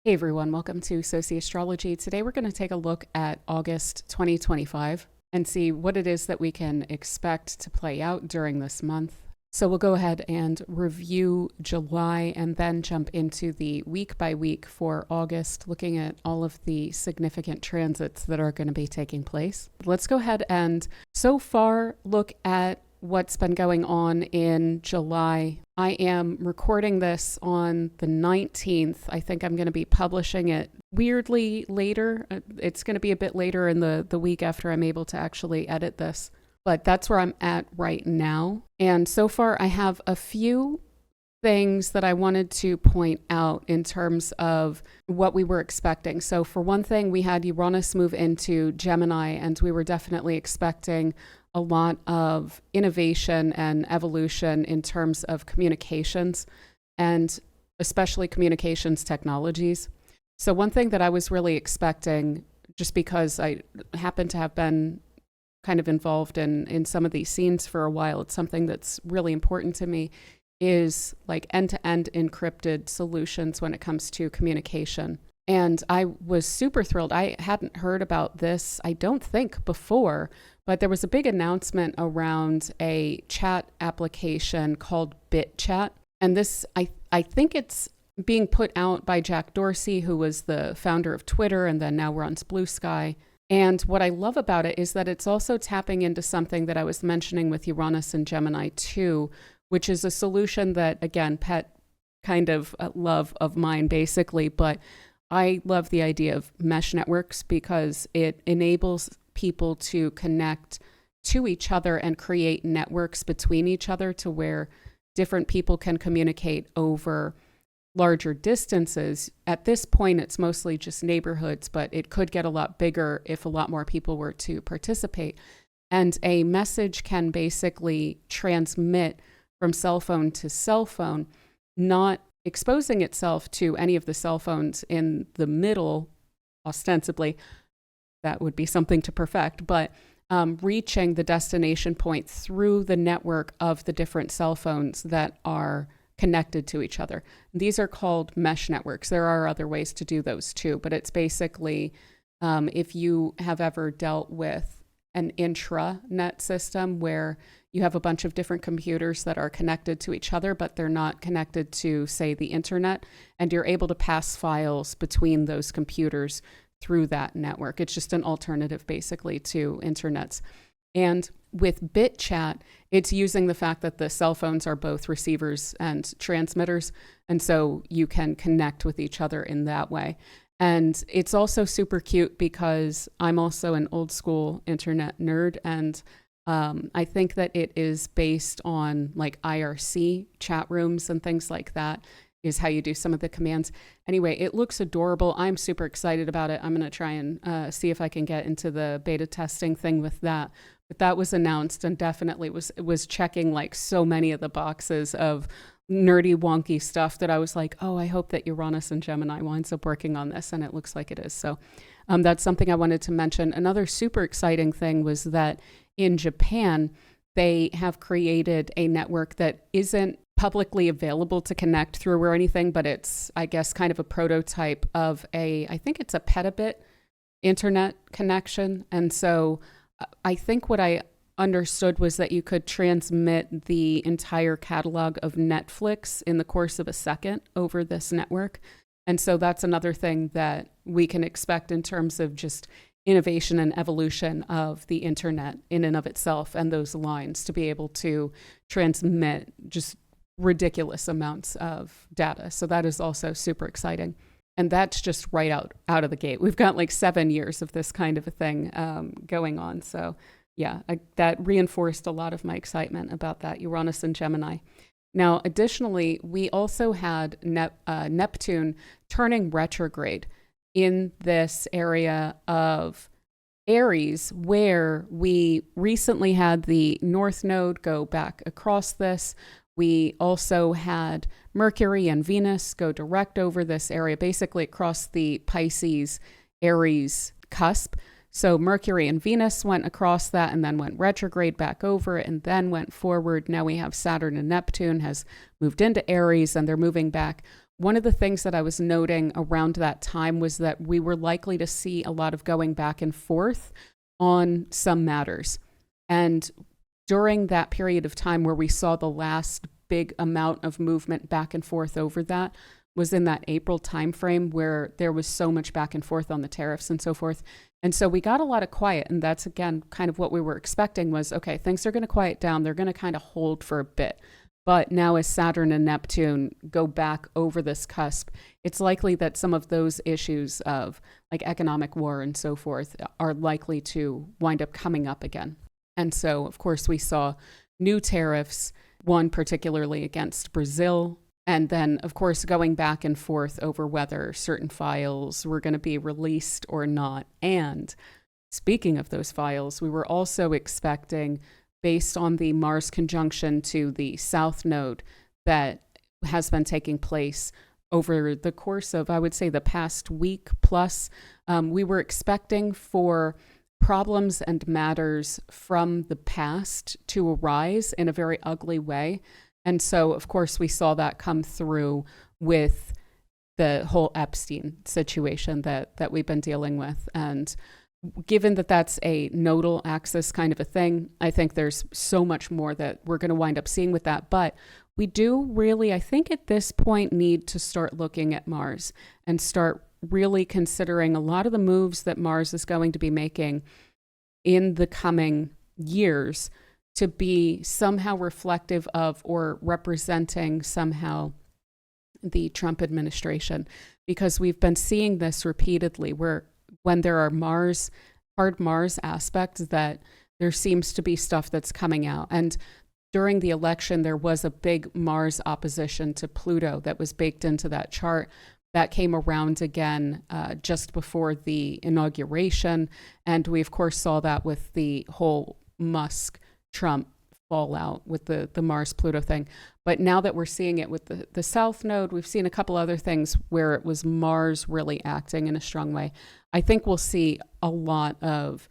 Hey everyone, welcome to Sociastrology. Today we're going to take a look at August 2025 and see what it is that we can expect to play out during this month. So we'll go ahead and review July and then jump into the week by week for August, looking at all of the significant transits that are going to be taking place. Let's go ahead and so far look at what's been going on in July. I am recording this on the 19th. I think I'm going to be publishing it weirdly later. It's going to be a bit later in the week after I'm able to actually edit this. But that's where I'm at right now. And so far, I have a few things that I wanted to point out in terms of what we were expecting. So for one thing, we had Uranus move into Gemini, and we were definitely expecting a lot of innovation and evolution in terms of communications, and especially communications technologies. So one thing that I was really expecting, just because I happen to have been kind of involved in some of these scenes for a while, it's something that's really important to me, is like end-to-end encrypted solutions when it comes to communication. And I was super thrilled. I hadn't heard about this, I don't think, before, but there was a big announcement around a chat application called BitChat. And this, I think it's being put out by Jack Dorsey, who was the founder of Twitter and then now runs Blue Sky. And what I love about it is that it's also tapping into something that I was mentioning with Uranus and Gemini too, which is a solution that, again, pet kind of love of mine basically, but I love the idea of mesh networks because it enables people to connect to each other and create networks between each other to where different people can communicate over larger distances. At this point, it's mostly just neighborhoods, but it could get a lot bigger if a lot more people were to participate. And a message can basically transmit from cell phone to cell phone, not exposing itself to any of the cell phones in the middle, ostensibly. That would be something to perfect, but reaching the destination point through the network of the different cell phones that are connected to each other. These are called mesh networks. There are other ways to do those too, but it's basically, if you have ever dealt with an intranet system where you have a bunch of different computers that are connected to each other, but they're not connected to, say, the internet, and you're able to pass files between those computers through that network. It's just an alternative, basically, to internets. And with BitChat, it's using the fact that the cell phones are both receivers and transmitters, and so you can connect with each other in that way. And it's also super cute because I'm also an old school internet nerd, and I think that it is based on like IRC chat rooms and things like that is how you do some of the commands. Anyway, it looks adorable. I'm super excited about it. I'm going to try and see if I can get into the beta testing thing with that. But that was announced and definitely was checking like so many of the boxes of nerdy, wonky stuff that I was like, oh, I hope that Uranus and Gemini winds up working on this. And it looks like it is. So that's something I wanted to mention. Another super exciting thing was that in Japan, they have created a network that isn't publicly available to connect through or anything, but it's, I guess, kind of a prototype of I think it's a petabit internet connection. And so I think what I understood was that you could transmit the entire catalog of Netflix in the course of a second over this network. And so that's another thing that we can expect in terms of just innovation and evolution of the internet in and of itself, and those lines to be able to transmit just ridiculous amounts of data. So that is also super exciting. And that's just right out of the gate. We've got like 7 years of this kind of a thing going on. So yeah, that reinforced a lot of my excitement about that, Uranus and Gemini. Now, additionally, we also had Neptune turning retrograde in this area of Aries, where we recently had the North Node go back across this. We also had Mercury and Venus go direct over this area, basically across the Pisces Aries cusp. So Mercury and Venus went across that and then went retrograde back over it and then went forward. Now we have Saturn and Neptune has moved into Aries and they're moving back. one of the things that I was noting around that time was that we were likely to see a lot of going back and forth on some matters. And during that period of time where we saw the last big amount of movement back and forth over that was in that April timeframe where there was so much back and forth on the tariffs and so forth. And so we got a lot of quiet. And that's, again, kind of what we were expecting was, okay, things are going to quiet down. They're going to kind of hold for a bit. But now as Saturn and Neptune go back over this cusp, it's likely that some of those issues of like economic war and so forth are likely to wind up coming up again. And so, of course, we saw new tariffs, one particularly against Brazil. And then, of course, going back and forth over whether certain files were going to be released or not. And speaking of those files, we were also expecting, based on the Mars conjunction to the South Node that has been taking place over the course of, I would say, the past week plus, we were expecting for problems and matters from the past to arise in a very ugly way. And so, of course, we saw that come through with the whole Epstein situation that we've been dealing with. And given that that's a nodal axis kind of a thing, I think there's so much more that we're going to wind up seeing with that. But we do really, I think at this point, need to start looking at Mars and start really considering a lot of the moves that Mars is going to be making in the coming years to be somehow reflective of or representing somehow the Trump administration. Because we've been seeing this repeatedly where when there are hard Mars aspects, that there seems to be stuff that's coming out. And during the election, there was a big Mars opposition to Pluto that was baked into that chart. That came around again just before the inauguration. And we, of course, saw that with the whole Musk-Trump fallout with the Mars-Pluto thing. But now that we're seeing it with the South Node, we've seen a couple other things where it was Mars really acting in a strong way. I think we'll see a lot of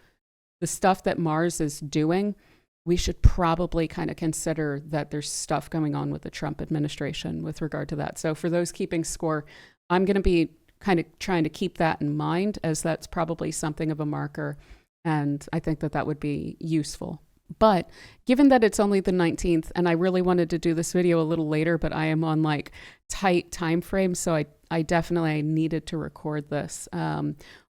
the stuff that Mars is doing. We should probably kind of consider that there's stuff going on with the Trump administration with regard to that. So for those keeping score, I'm going to be kind of trying to keep that in mind, as that's probably something of a marker. And I think that would be useful. But given that it's only the 19th, and I really wanted to do this video a little later, but I am on like tight time frame, so I definitely needed to record this.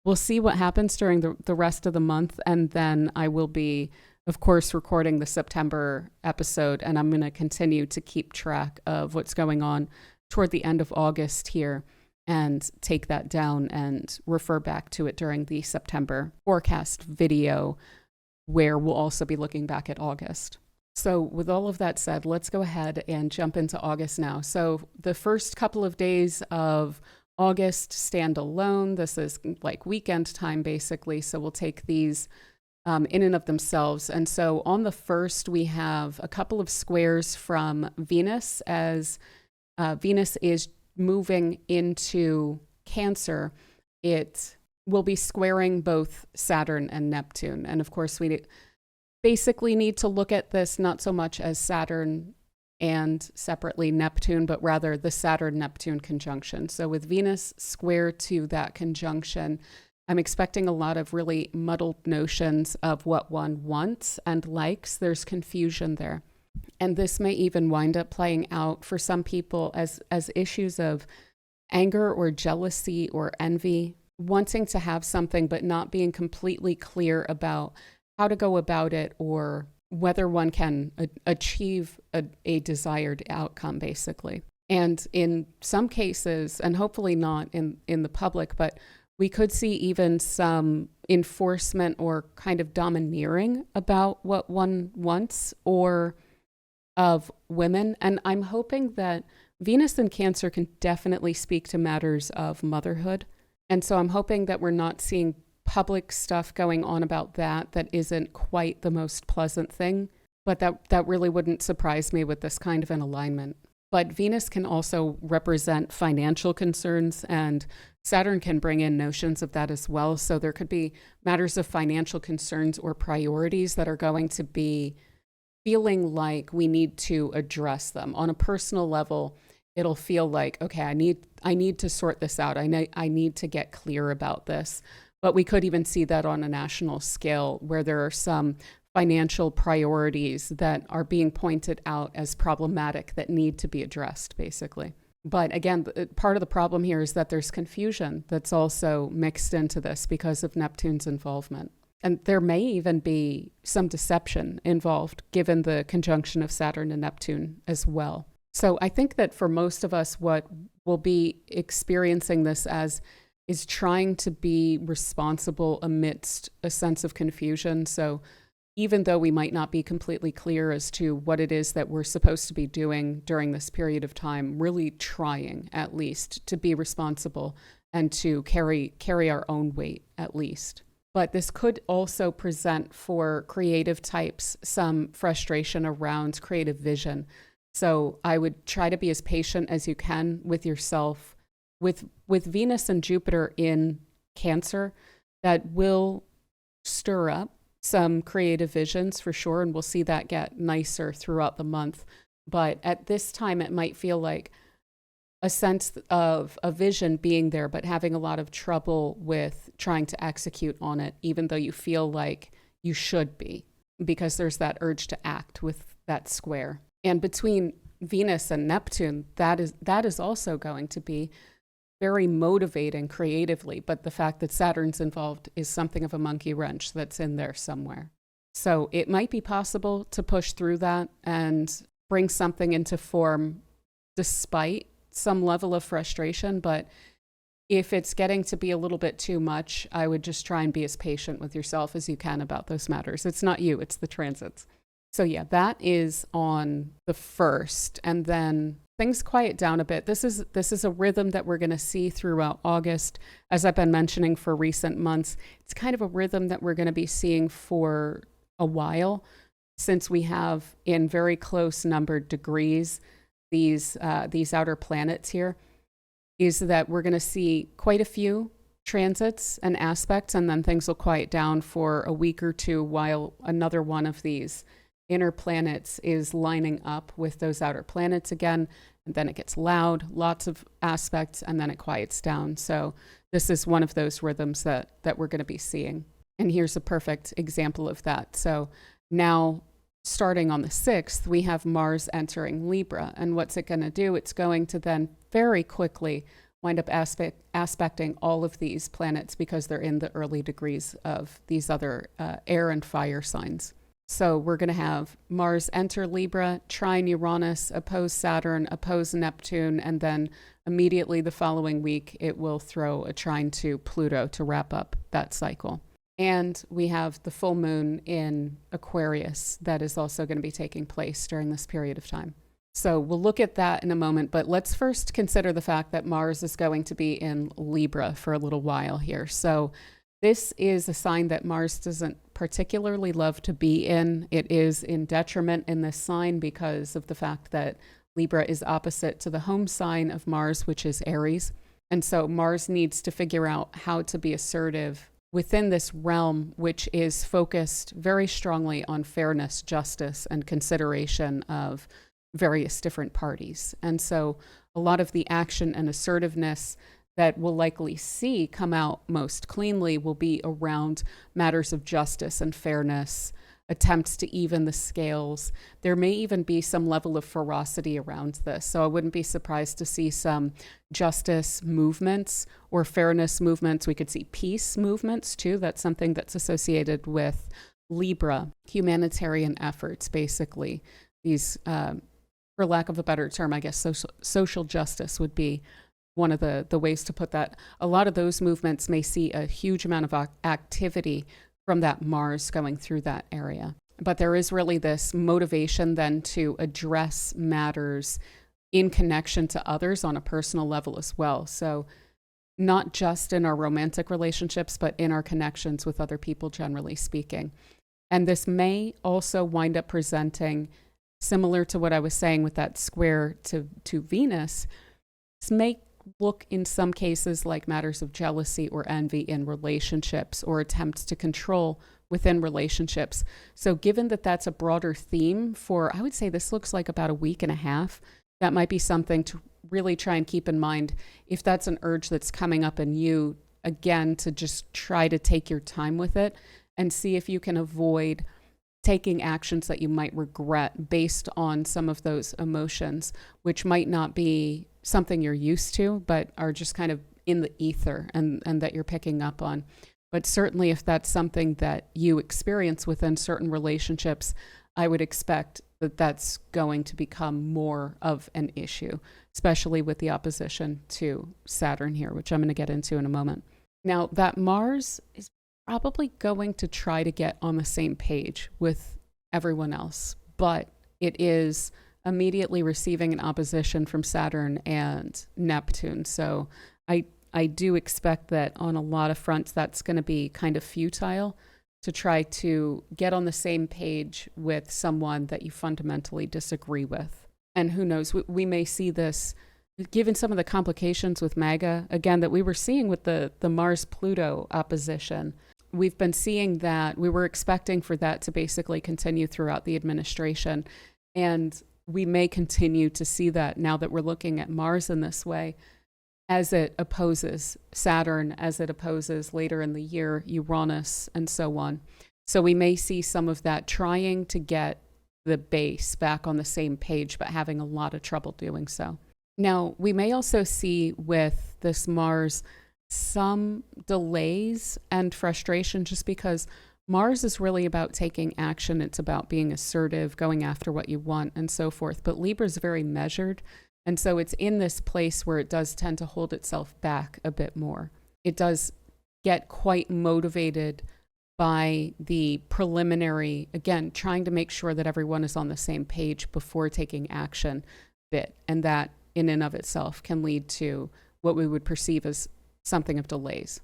We'll see what happens during the rest of the month, and then I will be, of course, recording the September episode, and I'm going to continue to keep track of what's going on toward the end of August here and take that down and refer back to it during the September forecast video, where we'll also be looking back at August. So with all of that said, let's go ahead and jump into August now. So the first couple of days of August stand alone. This is like weekend time, basically. So we'll take these in and of themselves. And so on the first, we have a couple of squares from Venus, as Venus is moving into Cancer. It will be squaring both Saturn and Neptune. And of course, we basically need to look at this not so much as Saturn and separately Neptune, but rather the Saturn-Neptune conjunction. So with Venus square to that conjunction, I'm expecting a lot of really muddled notions of what one wants and likes. There's confusion there. And this may even wind up playing out for some people as issues of anger or jealousy or envy, wanting to have something but not being completely clear about how to go about it or whether one can achieve a desired outcome, basically. And in some cases, and hopefully not in the public, but we could see even some enforcement or kind of domineering about what one wants or of women. And I'm hoping that Venus in Cancer can definitely speak to matters of motherhood. And so I'm hoping that we're not seeing public stuff going on about that isn't quite the most pleasant thing, but that really wouldn't surprise me with this kind of an alignment. But Venus can also represent financial concerns, and Saturn can bring in notions of that as well. So there could be matters of financial concerns or priorities that are going to be feeling like we need to address them. On a personal level, it'll feel like, okay, I need to sort this out. I need to get clear about this. But we could even see that on a national scale where there are some financial priorities that are being pointed out as problematic that need to be addressed, basically. But again, part of the problem here is that there's confusion that's also mixed into this because of Neptune's involvement. And there may even be some deception involved given the conjunction of Saturn and Neptune as well. So I think that for most of us, what we'll be experiencing this as is trying to be responsible amidst a sense of confusion. So even though we might not be completely clear as to what it is that we're supposed to be doing during this period of time, really trying at least to be responsible and to carry our own weight at least. But this could also present for creative types some frustration around creative vision. So I would try to be as patient as you can with yourself. With Venus and Jupiter in Cancer, that will stir up some creative visions for sure, and we'll see that get nicer throughout the month. But at this time, it might feel like a sense of a vision being there, but having a lot of trouble with trying to execute on it, even though you feel like you should be, because there's that urge to act with that square. And between Venus and Neptune, that is also going to be very motivating creatively, but the fact that Saturn's involved is something of a monkey wrench that's in there somewhere. So it might be possible to push through that and bring something into form despite some level of frustration. But if it's getting to be a little bit too much, I would just try and be as patient with yourself as you can about those matters. It's not you, it's the transits. So yeah, that is on the 1st, and then things quiet down a bit. This is a rhythm that we're going to see throughout August. As I've been mentioning for recent months, it's kind of a rhythm that we're going to be seeing for a while, since we have in very close numbered degrees these outer planets here, is that we're going to see quite a few transits and aspects, and then things will quiet down for a week or two while another one of these inner planets is lining up with those outer planets again, and then it gets loud, lots of aspects, and then it quiets down. So this is one of those rhythms that we're going to be seeing. And here's a perfect example of that. So now, starting on the 6th, we have Mars entering Libra. And what's it going to do? It's going to then very quickly wind up aspecting all of these planets because they're in the early degrees of these other air and fire signs. So we're going to have Mars enter Libra, trine Uranus, oppose Saturn, oppose Neptune, and then immediately the following week, it will throw a trine to Pluto to wrap up that cycle. And we have the full moon in Aquarius that is also going to be taking place during this period of time. So we'll look at that in a moment, but let's first consider the fact that Mars is going to be in Libra for a little while here. So this is a sign that Mars doesn't particularly love to be in. It is in detriment in this sign because of the fact that Libra is opposite to the home sign of Mars, which is Aries. And so Mars needs to figure out how to be assertive within this realm, which is focused very strongly on fairness, justice, and consideration of various different parties. And so a lot of the action and assertiveness that we'll likely see come out most cleanly will be around matters of justice and fairness, attempts to even the scales. There may even be some level of ferocity around this. So I wouldn't be surprised to see some justice movements or fairness movements. We could see peace movements too. That's something that's associated with Libra, humanitarian efforts, basically. These, for lack of a better term, I guess social justice would be one of the ways to put that. A lot of those movements may see a huge amount of activity from that Mars going through that area. But there is really this motivation then to address matters in connection to others on a personal level as well. So not just in our romantic relationships, but in our connections with other people, generally speaking. And this may also wind up presenting, similar to what I was saying with that square to Venus, this may look in some cases like matters of jealousy or envy in relationships or attempts to control within relationships. So given that that's a broader theme for, I would say this looks like about a week and a half, that might be something to really try and keep in mind if that's an urge that's coming up in you, again, to just try to take your time with it and see if you can avoid taking actions that you might regret based on some of those emotions, which might not be something you're used to, but are just kind of in the ether and that you're picking up on. But certainly if that's something that you experience within certain relationships, I would expect that that's going to become more of an issue, especially with the opposition to Saturn here, which I'm going to get into in a moment. Now, that Mars is probably going to try to get on the same page with everyone else, but it is immediately receiving an opposition from Saturn and Neptune. So I do expect that on a lot of fronts, that's going to be kind of futile to try to get on the same page with someone that you fundamentally disagree with. And who knows, we may see this, given some of the complications with MAGA, again, that we were seeing with the Mars-Pluto opposition. We've been seeing that. We were expecting for that to basically continue throughout the administration. And we may continue to see that now that we're looking at Mars in this way, as it opposes Saturn, as it opposes later in the year Uranus, and so on. So we may see some of that trying to get the base back on the same page, but having a lot of trouble doing so. Now, we may also see with this Mars some delays and frustration, just because Mars is really about taking action. It's about being assertive, going after what you want, and so forth. But Libra is very measured. And so it's in this place where it does tend to hold itself back a bit more. It does get quite motivated by the preliminary, again, trying to make sure that everyone is on the same page before taking action bit. And that in and of itself can lead to what we would perceive as something of delays.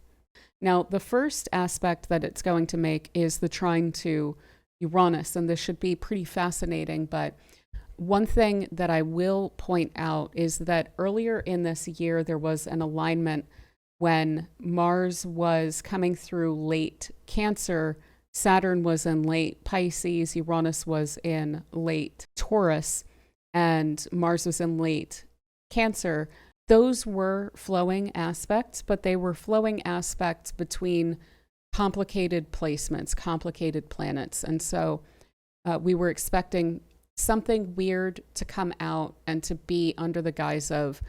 Now, the first aspect that it's going to make is the trine to Uranus. And this should be pretty fascinating, but one thing that I will point out is that earlier in this year, there was an alignment when Mars was coming through late Cancer, Saturn was in late Pisces, Uranus was in late Taurus, and Mars was in late Cancer. Those were flowing aspects, but they were flowing aspects between complicated placements, complicated planets. And so we were expecting something weird to come out and to be under the guise of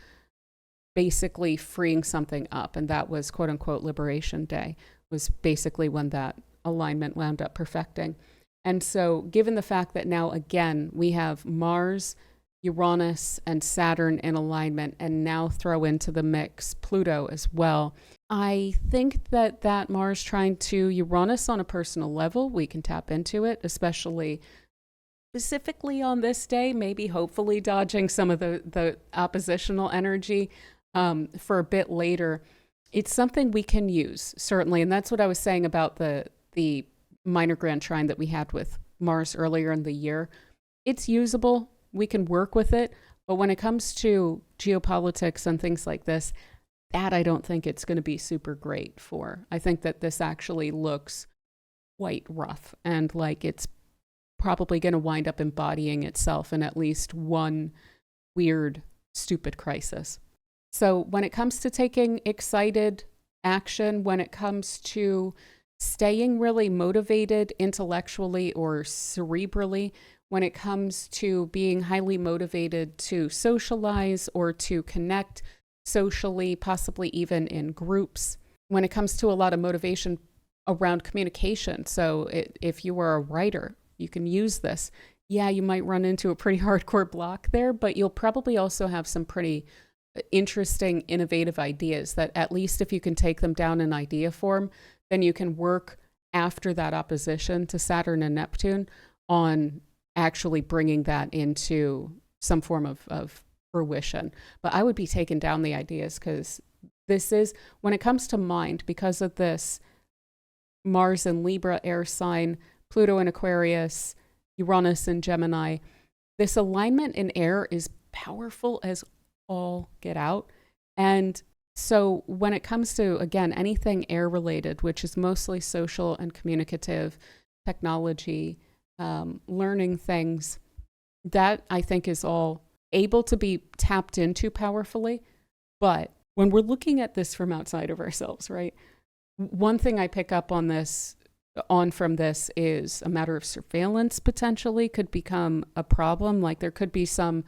basically freeing something up. And that was quote unquote Liberation Day, was basically when that alignment wound up perfecting. And so given the fact that now again, we have Mars, Uranus, and Saturn in alignment, and now throw into the mix Pluto as well, I think that that Mars trine to Uranus on a personal level, we can tap into it, especially specifically on this day, maybe hopefully dodging some of the oppositional energy for a bit later. It's something we can use, certainly. And that's what I was saying about the minor grand trine that we had with Mars earlier in the year. It's usable. We can work with it. But when it comes to geopolitics and things like this, that I don't think it's going to be super great for. I think that this actually looks quite rough and like it's probably going to wind up embodying itself in at least one weird, stupid crisis. So when it comes to taking excited action, when it comes to staying really motivated intellectually or cerebrally, when it comes to being highly motivated to socialize or to connect socially, possibly even in groups, when it comes to a lot of motivation around communication. So if you are a writer, you can use this. Yeah, you might run into a pretty hardcore block there, but you'll probably also have some pretty interesting, innovative ideas that at least if you can take them down in idea form, then you can work after that opposition to Saturn and Neptune on actually bringing that into some form of fruition. But I would be taking down the ideas because this is, when it comes to mind, because of this Mars in Libra air sign, Pluto in Aquarius, Uranus in Gemini, this alignment in air is powerful as all get out. And so when it comes to, again, anything air related, which is mostly social and communicative, technology, learning things, that I think is all able to be tapped into powerfully. But when we're looking at this from outside of ourselves, right? One thing I pick up on from this is a matter of surveillance potentially could become a problem. Like there could be some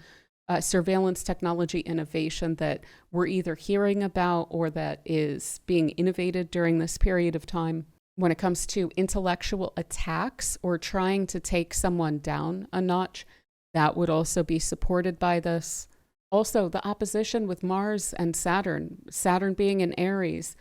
surveillance technology innovation that we're either hearing about or that is being innovated during this period of time. When it comes to intellectual attacks or trying to take someone down a notch, that would also be supported by this. Also, the opposition with Mars and Saturn being in Aries,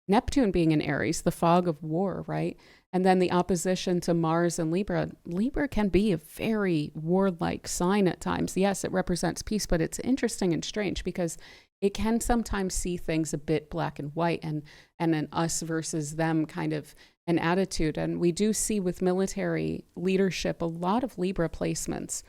Neptune being in Aries, the fog of war, right? And then the opposition to Mars and Libra. Libra can be a very warlike sign at times. Yes, it represents peace, but it's interesting and strange because it can sometimes see things a bit black and white and an us versus them kind of an attitude. And we do see with military leadership a lot of Libra placements.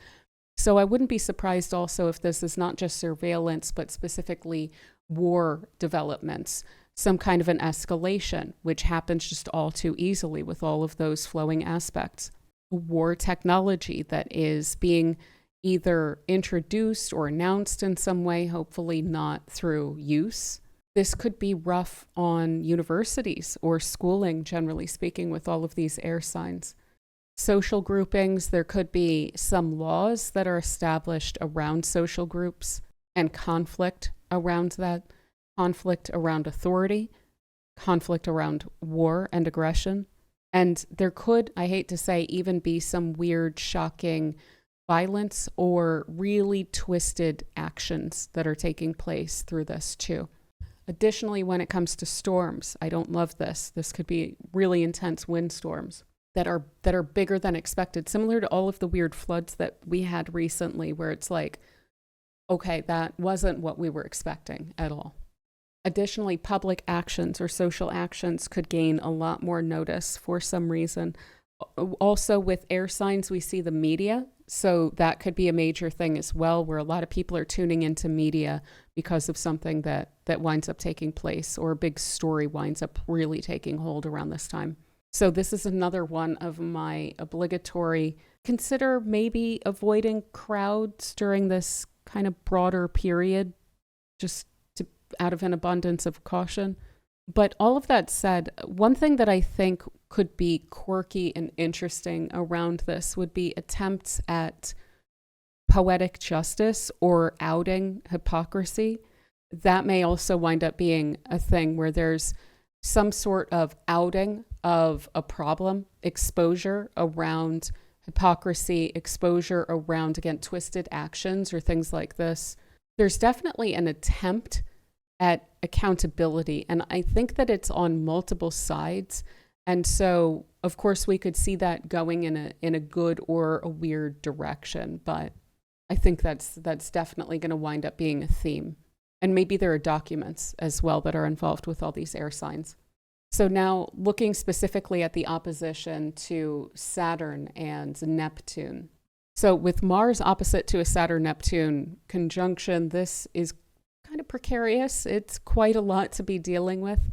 So I wouldn't be surprised also if this is not just surveillance, but specifically war developments, some kind of an escalation, which happens just all too easily with all of those flowing aspects. War technology that is being either introduced or announced in some way, hopefully not through use. This could be rough on universities or schooling, generally speaking, with all of these air signs. Social groupings, there could be some laws that are established around social groups and conflict around that, conflict around authority, conflict around war and aggression. And there could, I hate to say, even be some weird, shocking violence or really twisted actions that are taking place through this too. Additionally, when it comes to storms, I don't love this. This could be really intense windstorms that are bigger than expected, similar to all of the weird floods that we had recently, where it's like, okay, that wasn't what we were expecting at all. Additionally, public actions or social actions could gain a lot more notice for some reason. Also, with air signs, we see the media. So that could be a major thing as well, where a lot of people are tuning into media because of something that winds up taking place, or a big story winds up really taking hold around this time. So this is another one of my obligatory, consider maybe avoiding crowds during this kind of broader period, just out of an abundance of caution. But all of that said, one thing that I think could be quirky and interesting around this would be attempts at poetic justice or outing hypocrisy. That may also wind up being a thing where there's some sort of outing of a problem, exposure around hypocrisy, exposure around, again, twisted actions or things like this. There's definitely an attempt at accountability. And I think that it's on multiple sides. And so, of course, we could see that going in a good or a weird direction. But I think that's definitely going to wind up being a theme. And maybe there are documents as well that are involved with all these air signs. So now looking specifically at the opposition to Saturn and Neptune. So with Mars opposite to a Saturn-Neptune conjunction, this is kind of precarious. It's quite a lot to be dealing with.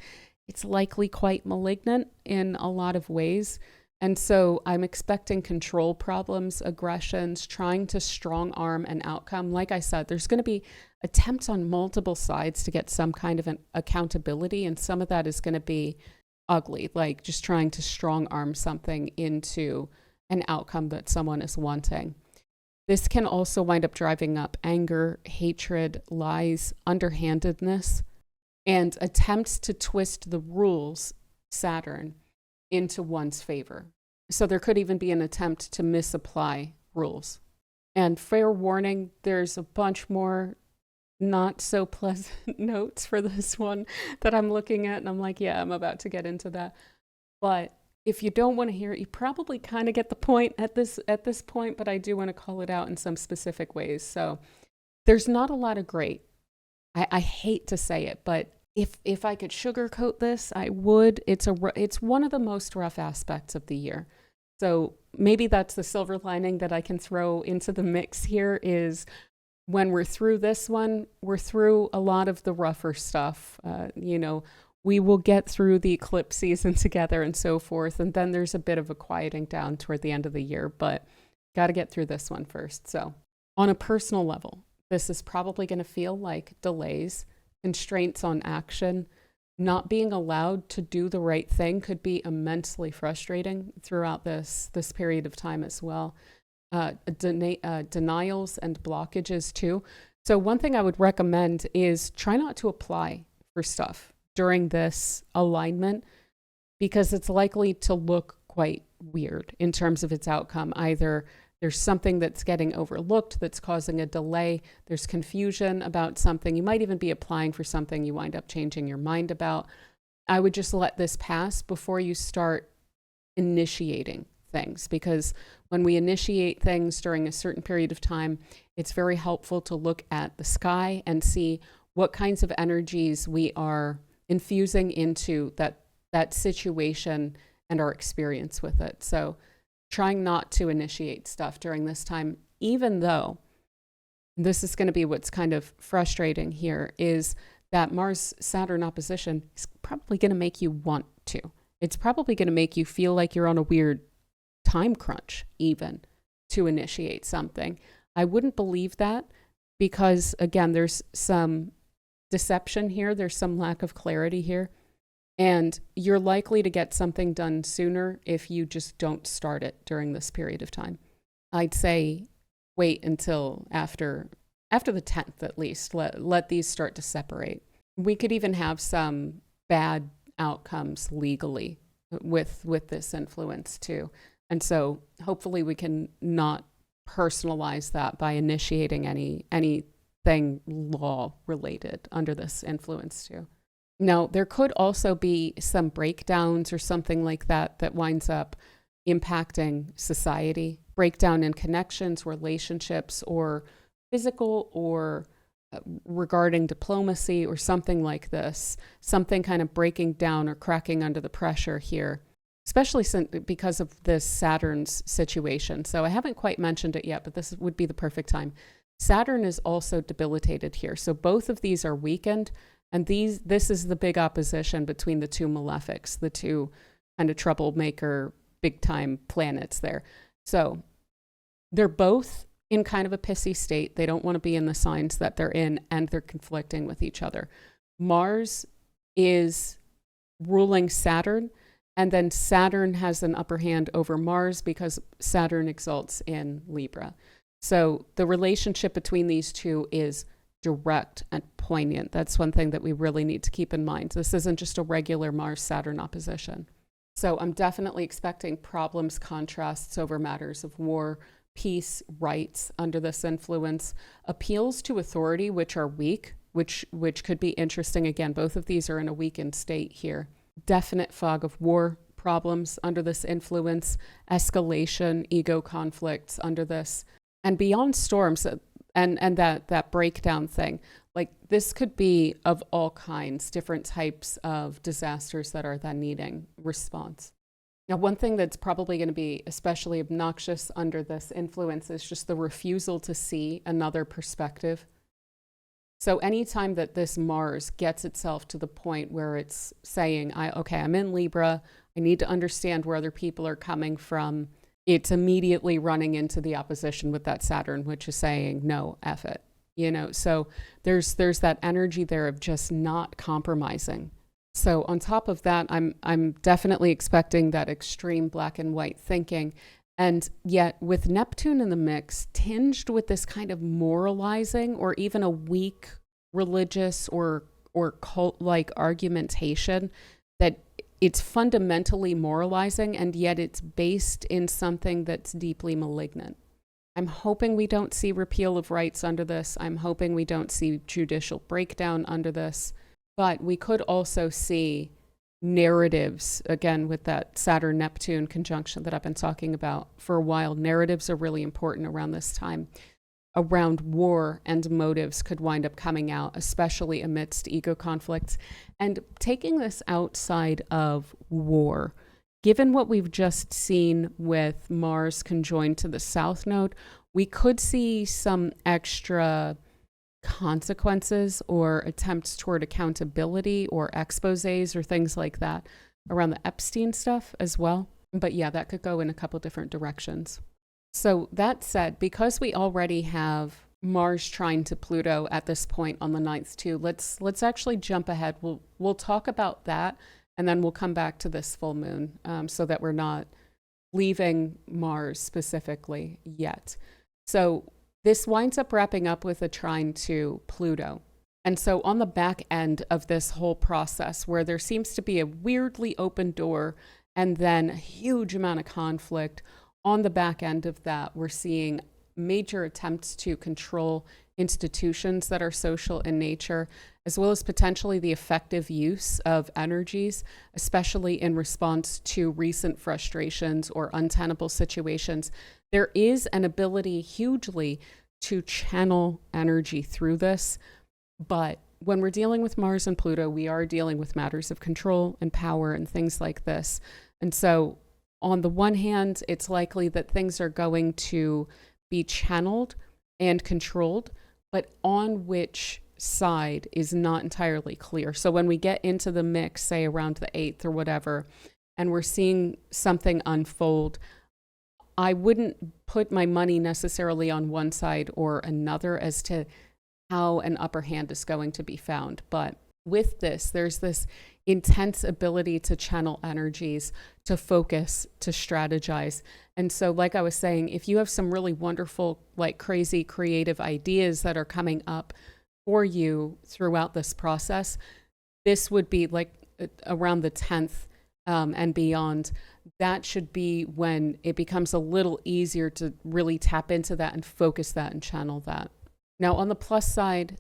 It's likely quite malignant in a lot of ways. And so I'm expecting control problems, aggressions, trying to strong arm an outcome. Like I said, there's going to be attempts on multiple sides to get some kind of an accountability. And some of that is going to be ugly, like just trying to strong arm something into an outcome that someone is wanting. This can also wind up driving up anger, hatred, lies, underhandedness, and attempts to twist the rules, Saturn, into one's favor. So there could even be an attempt to misapply rules. And fair warning, there's a bunch more not so pleasant notes for this one that I'm looking at, and I'm like, yeah, I'm about to get into that. But if you don't want to hear it, you probably kind of get the point at this point, but I do want to call it out in some specific ways. So there's not a lot of great. I hate to say it, but if I could sugarcoat this, I would. It's one of the most rough aspects of the year. So maybe that's the silver lining that I can throw into the mix here is when we're through this one, we're through a lot of the rougher stuff. We will get through the eclipse season together and so forth. And then there's a bit of a quieting down toward the end of the year, but got to get through this one first. So On a personal level, this is probably going to feel like delays, constraints on action. Not being allowed to do the right thing could be immensely frustrating throughout this period of time as well. Denials and blockages too. So one thing I would recommend is try not to apply for stuff during this alignment, because it's likely to look quite weird in terms of its outcome. Either there's something that's getting overlooked that's causing a delay. There's confusion about something. You might even be applying for something you wind up changing your mind about. I would just let this pass before you start initiating things, because when we initiate things during a certain period of time, it's very helpful to look at the sky and see what kinds of energies we are infusing into that situation and our experience with it. So trying not to initiate stuff during this time, even though this is going to be what's kind of frustrating here, is that Mars-Saturn opposition is probably going to make you want to. It's probably going to make you feel like you're on a weird time crunch even to initiate something. I wouldn't believe that because, again, there's some deception here. There's some lack of clarity here. And you're likely to get something done sooner if you just don't start it during this period of time. I'd say wait until after the 10th at least. Let these start to separate. We could even have some bad outcomes legally with this influence too. And so hopefully we can not personalize that by initiating anything law related under this influence too. Now, there could also be some breakdowns or something like that winds up impacting society, breakdown in connections, relationships, or physical, or regarding diplomacy or something like this, something kind of breaking down or cracking under the pressure here, especially because of this Saturn's situation. So I haven't quite mentioned it yet, but this would be the perfect time. Saturn is also debilitated here. So both of these are weakened. And this is the big opposition between the two malefics, the two kind of troublemaker, big time planets there. So they're both in kind of a pissy state. They don't want to be in the signs that they're in, and they're conflicting with each other. Mars is ruling Saturn, and then Saturn has an upper hand over Mars because Saturn exalts in Libra. So the relationship between these two is direct and poignant. That's one thing that we really need to keep in mind. This isn't just a regular Mars-Saturn opposition. So I'm definitely expecting problems, contrasts over matters of war, peace, rights under this influence, appeals to authority, which are weak, which could be interesting. Again, both of these are in a weakened state here. Definite fog of war problems under this influence, escalation, ego conflicts under this, and beyond storms, and that breakdown thing. Like, this could be of all kinds, different types of disasters that are then needing response. Now, one thing that's probably going to be especially obnoxious under this influence is just the refusal to see another perspective. So anytime that this Mars gets itself to the point where it's saying, I'm in Libra, I need to understand where other people are coming from, it's immediately running into the opposition with that Saturn, which is saying, no, F it. So there's that energy there of just not compromising. So on top of that, I'm definitely expecting that extreme black and white thinking. And yet with Neptune in the mix, tinged with this kind of moralizing or even a weak religious or cult-like argumentation, that it's fundamentally moralizing, and yet it's based in something that's deeply malignant. I'm hoping we don't see repeal of rights under this. I'm hoping we don't see judicial breakdown under this. But we could also see narratives, again, with that Saturn-Neptune conjunction that I've been talking about for a while. Narratives are really important around this time. Around war and motives could wind up coming out, especially amidst ego conflicts. And taking this outside of war, given what we've just seen with Mars conjoined to the South Node, we could see some extra consequences or attempts toward accountability or exposés or things like that around the Epstein stuff as well. But yeah, that could go in a couple different directions. So that said, because we already have Mars trine to Pluto at this point on the ninth too, let's actually jump ahead. We'll talk about that, and then we'll come back to this full moon, so that we're not leaving Mars specifically yet. So this winds up wrapping up with a trine to Pluto. And so on the back end of this whole process, where there seems to be a weirdly open door and then a huge amount of conflict, on the back end of that, we're seeing major attempts to control institutions that are social in nature, as well as potentially the effective use of energies, especially in response to recent frustrations or untenable situations. There is an ability hugely to channel energy through this, but when we're dealing with Mars and Pluto, we are dealing with matters of control and power and things like this. And so on the one hand, it's likely that things are going to be channeled and controlled, but on which side is not entirely clear. So when we get into the mix, say around the 8th or whatever, and we're seeing something unfold, I wouldn't put my money necessarily on one side or another as to how an upper hand is going to be found. But with this, there's this intense ability to channel energies, to focus, to strategize. And so, like I was saying, if you have some really wonderful, like crazy creative ideas that are coming up for you throughout this process, this would be like around the 10th and beyond. That should be when it becomes a little easier to really tap into that and focus that and channel that. Now, on the plus side,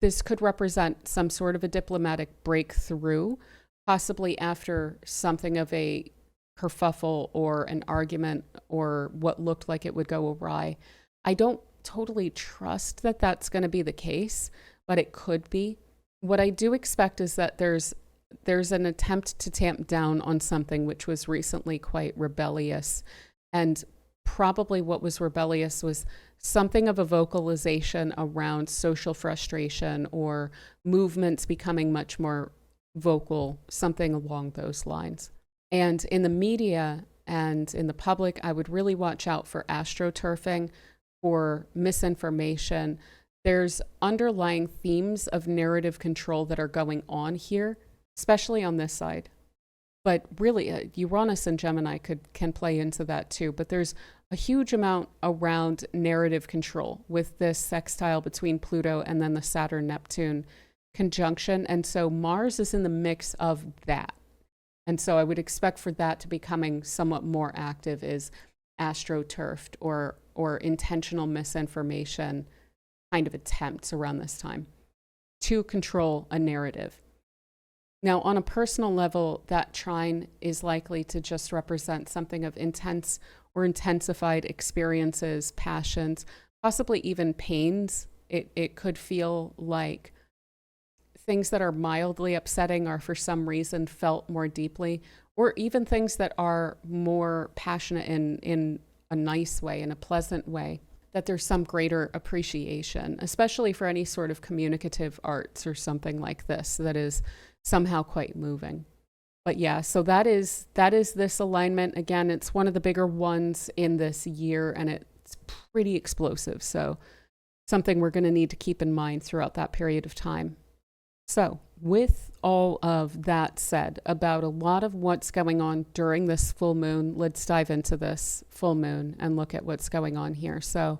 this could represent some sort of a diplomatic breakthrough, possibly after something of a kerfuffle or an argument or what looked like it would go awry. I don't totally trust that that's going to be the case, but it could be. What I do expect is that there's an attempt to tamp down on something which was recently quite rebellious, and probably what was rebellious was something of a vocalization around social frustration or movements becoming much more vocal, something along those lines. And in the media and in the public, I would really watch out for astroturfing, for misinformation. There's underlying themes of narrative control that are going on here, especially on this side. But really, Uranus and Gemini can play into that too. But there's a huge amount around narrative control with this sextile between Pluto and then the Saturn-Neptune conjunction. And so Mars is in the mix of that. And so I would expect for that to becoming somewhat more active is astroturfed or intentional misinformation kind of attempts around this time to control a narrative. Now, on a personal level, that trine is likely to just represent something of intense or intensified experiences, passions, possibly even pains. It could feel like things that are mildly upsetting are for some reason felt more deeply, or even things that are more passionate in a nice way, in a pleasant way, that there's some greater appreciation, especially for any sort of communicative arts or something like this that is somehow quite moving. But yeah, so that is this alignment. Again, it's one of the bigger ones in this year, and it's pretty explosive. So something we're going to need to keep in mind throughout that period of time. So with all of that said about a lot of what's going on during this full moon, let's dive into this full moon and look at what's going on here. So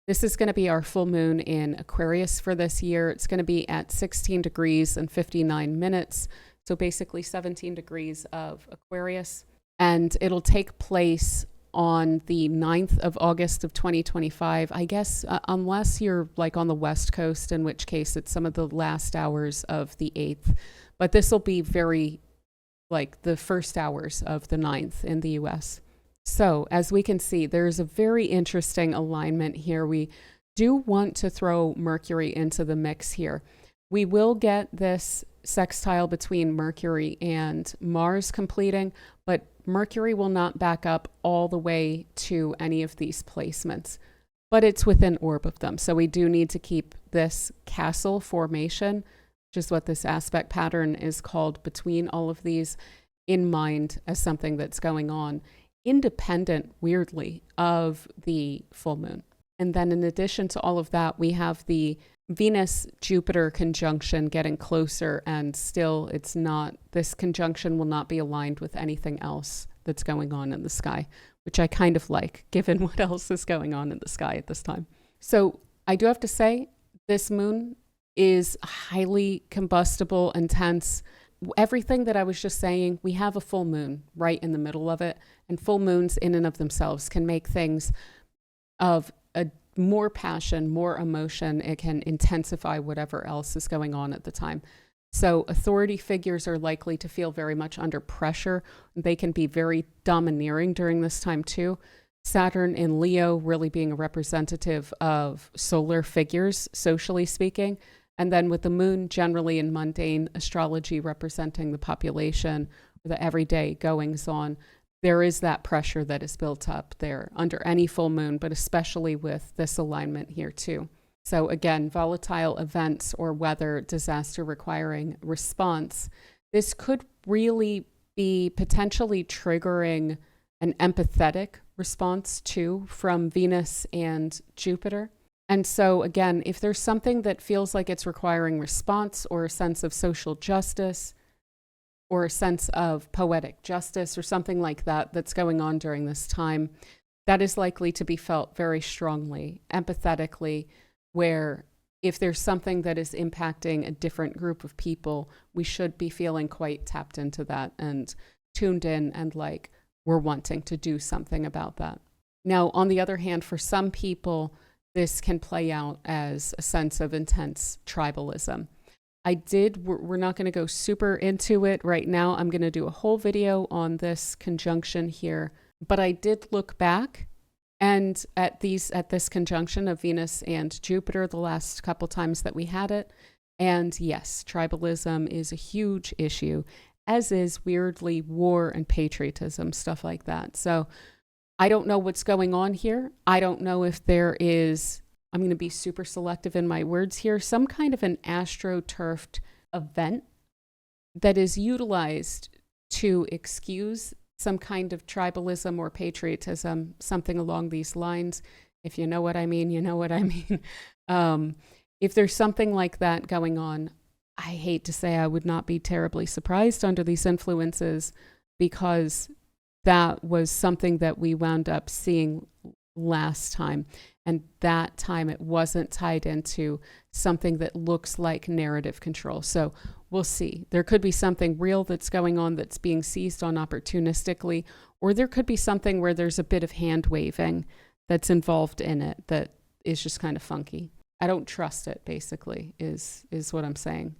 this is going to be our full moon in Aquarius for this year. It's going to be at 16 degrees and 59 minutes. So basically 17 degrees of Aquarius. And it'll take place on the 9th of August of 2025, I guess, unless you're like on the West Coast, in which case it's some of the last hours of the 8th. But this will be very like the first hours of the 9th in the US. So as we can see, there's a very interesting alignment here. We do want to throw Mercury into the mix here. We will get this sextile between Mercury and Mars completing, but Mercury will not back up all the way to any of these placements, but it's within orb of them. So we do need to keep this castle formation, which is what this aspect pattern is called, between all of these in mind as something that's going on. independent, weirdly, of the full moon. And then in addition to all of that, we have the Venus-Jupiter conjunction getting closer, and still this conjunction will not be aligned with anything else that's going on in the sky, which I kind of like, given what else is going on in the sky at this time. So I do have to say, this moon is highly combustible, intense. Everything that I was just saying, we have a full moon right in the middle of it, and full moons in and of themselves can make things of a more passion, more emotion. It can intensify whatever else is going on at the time. So authority figures are likely to feel very much under pressure. They can be very domineering during this time too. Saturn in Leo really being a representative of solar figures, socially speaking. And then with the moon generally in mundane astrology representing the population, the everyday goings on, there is that pressure that is built up there under any full moon, but especially with this alignment here too. So again, volatile events or weather, disaster requiring response. This could really be potentially triggering an empathetic response too from Venus and Jupiter. And so again, if there's something that feels like it's requiring response or a sense of social justice or a sense of poetic justice or something like that that's going on during this time, that is likely to be felt very strongly, empathetically, where if there's something that is impacting a different group of people, we should be feeling quite tapped into that and tuned in and like we're wanting to do something about that. Now, on the other hand, for some people, this can play out as a sense of intense tribalism. We're not going to go super into it right now. I'm going to do a whole video on this conjunction here, but I did look back and at this conjunction of Venus and Jupiter the last couple times that we had it. And yes, tribalism is a huge issue, as is weirdly war and patriotism, stuff like that. So I don't know what's going on here. I don't know if there is, I'm going to be super selective in my words here, some kind of an astroturfed event that is utilized to excuse some kind of tribalism or patriotism, something along these lines. If you know what I mean, you know what I mean. If there's something like that going on, I hate to say I would not be terribly surprised under these influences, because that was something that we wound up seeing last time. And that time it wasn't tied into something that looks like narrative control. So we'll see. There could be something real that's going on that's being seized on opportunistically, or there could be something where there's a bit of hand waving that's involved in it that is just kind of funky. I don't trust it, basically, is what I'm saying.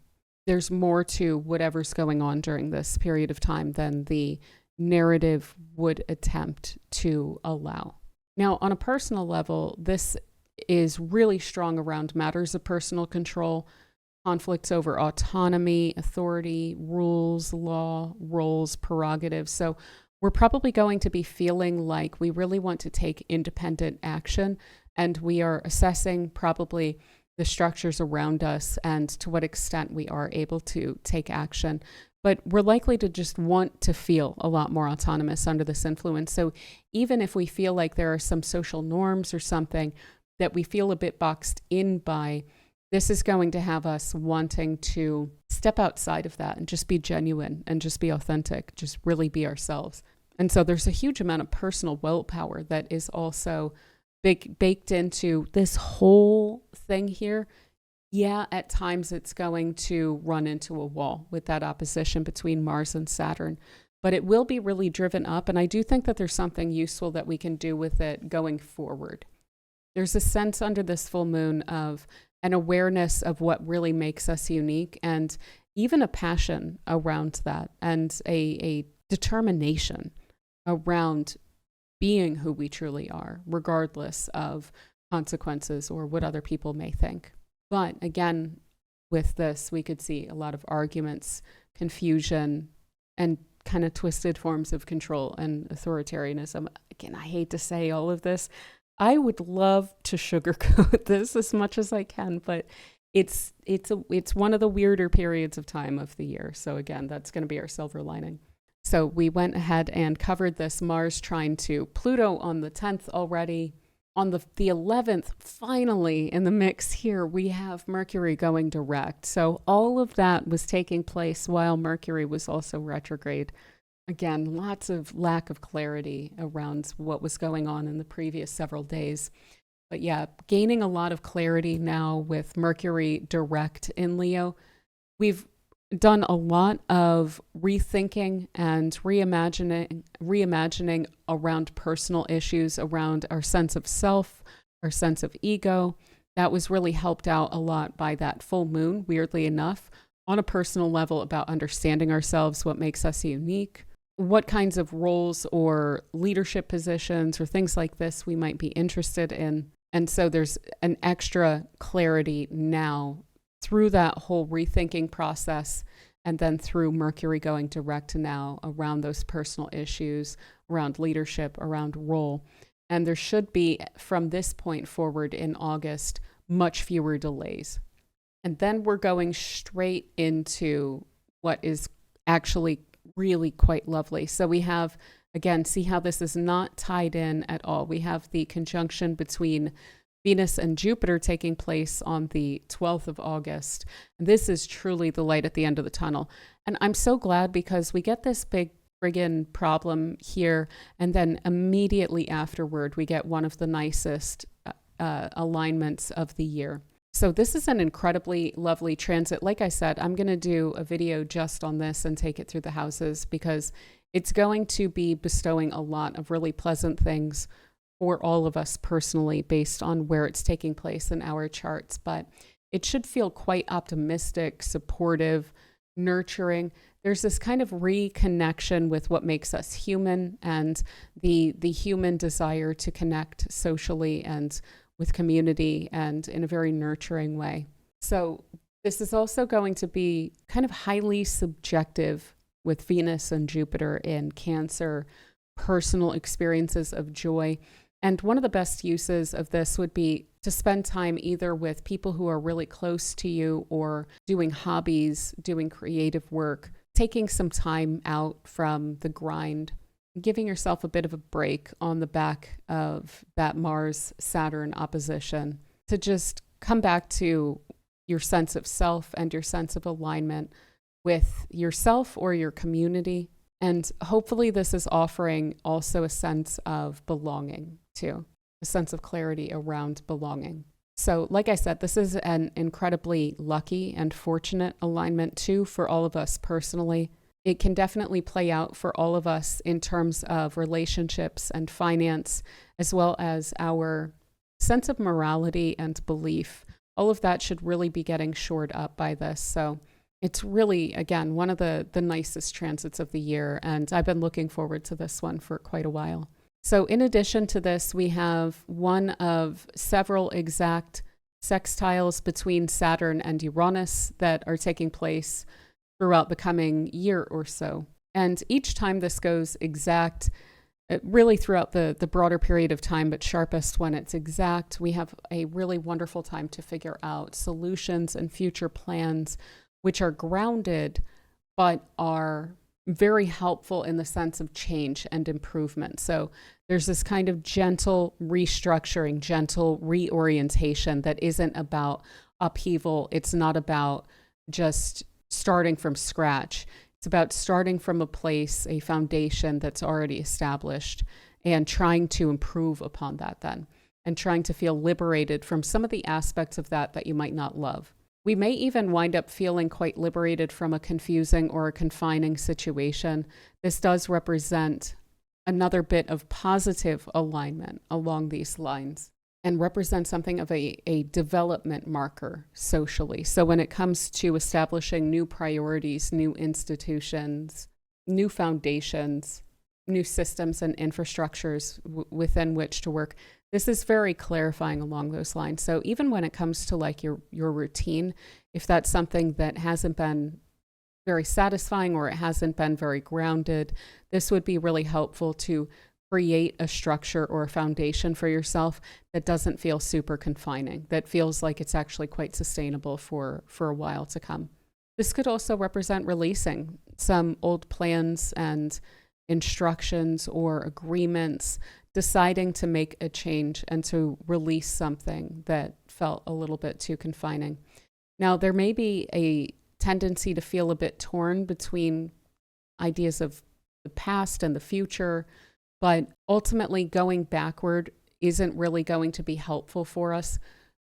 There's more to whatever's going on during this period of time than the narrative would attempt to allow. Now, on a personal level, this is really strong around matters of personal control, conflicts over autonomy, authority, rules, law, roles, prerogatives. So we're probably going to be feeling like we really want to take independent action, and we are assessing probably the structures around us and to what extent we are able to take action. But we're likely to just want to feel a lot more autonomous under this influence. So even if we feel like there are some social norms or something that we feel a bit boxed in by, this is going to have us wanting to step outside of that and just be genuine and just be authentic, just really be ourselves. And so there's a huge amount of personal willpower that is also baked into this whole thing here. Yeah, at times it's going to run into a wall with that opposition between Mars and Saturn, but it will be really driven up. And I do think that there's something useful that we can do with it going forward. There's a sense under this full moon of an awareness of what really makes us unique, and even a passion around that, and a determination around being who we truly are, regardless of consequences or what other people may think. But again, with this, we could see a lot of arguments, confusion, and kind of twisted forms of control and authoritarianism. Again, I hate to say all of this. I would love to sugarcoat this as much as I can, but it's one of the weirder periods of time of the year. So again, that's going to be our silver lining. So we went ahead and covered this Mars trine to Pluto on the 10th already. On the 11th, finally in the mix here, we have Mercury going direct. So all of that was taking place while Mercury was also retrograde. Again, lots of lack of clarity around what was going on in the previous several days. But yeah, gaining a lot of clarity now with Mercury direct in Leo. We've done a lot of rethinking and reimagining around personal issues, around our sense of self, our sense of ego. That was really helped out a lot by that full moon, weirdly enough, on a personal level, about understanding ourselves, what makes us unique, what kinds of roles or leadership positions or things like this we might be interested in. And so there's an extra clarity now through that whole rethinking process, and then through Mercury going direct now around those personal issues, around leadership, around role. And there should be, from this point forward in August, much fewer delays. And then we're going straight into what is actually really quite lovely. So we have, again, see how this is not tied in at all. We have the conjunction between Venus and Jupiter taking place on the 12th of August. This is truly the light at the end of the tunnel. And I'm so glad, because we get this big friggin' problem here, and then immediately afterward, we get one of the nicest alignments of the year. So this is an incredibly lovely transit. Like I said, I'm going to do a video just on this and take it through the houses, because it's going to be bestowing a lot of really pleasant things for all of us personally, based on where it's taking place in our charts. But it should feel quite optimistic, supportive, nurturing. There's this kind of reconnection with what makes us human, and the human desire to connect socially and with community, and in a very nurturing way. So this is also going to be kind of highly subjective with Venus and Jupiter in Cancer, personal experiences of joy. And one of the best uses of this would be to spend time either with people who are really close to you, or doing hobbies, doing creative work, taking some time out from the grind, giving yourself a bit of a break on the back of that Mars-Saturn opposition, to just come back to your sense of self and your sense of alignment with yourself or your community. And hopefully this is offering also a sense of belonging too, a sense of clarity around belonging. So like I said, this is an incredibly lucky and fortunate alignment too for all of us personally. It can definitely play out for all of us in terms of relationships and finance, as well as our sense of morality and belief. All of that should really be getting shored up by this. So it's really, again, one of the nicest transits of the year, and I've been looking forward to this one for quite a while. So in addition to this, we have one of several exact sextiles between Saturn and Uranus that are taking place throughout the coming year or so. And each time this goes exact, really throughout the broader period of time, but sharpest when it's exact, we have a really wonderful time to figure out solutions and future plans, which are grounded, but are very helpful in the sense of change and improvement. So there's this kind of gentle restructuring, gentle reorientation that isn't about upheaval. It's not about just starting from scratch. It's about starting from a place, a foundation that's already established, and trying to improve upon that then, and trying to feel liberated from some of the aspects of that you might not love. We may even wind up feeling quite liberated from a confusing or a confining situation. This does represent another bit of positive alignment along these lines, and represent something of a development marker socially. So when it comes to establishing new priorities, new institutions, new foundations, new systems and infrastructures within which to work, this is very clarifying along those lines. So even when it comes to like your routine, if that's something that hasn't been very satisfying or it hasn't been very grounded, this would be really helpful to create a structure or a foundation for yourself that doesn't feel super confining, that feels like it's actually quite sustainable for a while to come. This could also represent releasing some old plans and instructions or agreements, deciding to make a change and to release something that felt a little bit too confining. Now, there may be a tendency to feel a bit torn between ideas of the past and the future, but ultimately going backward isn't really going to be helpful for us,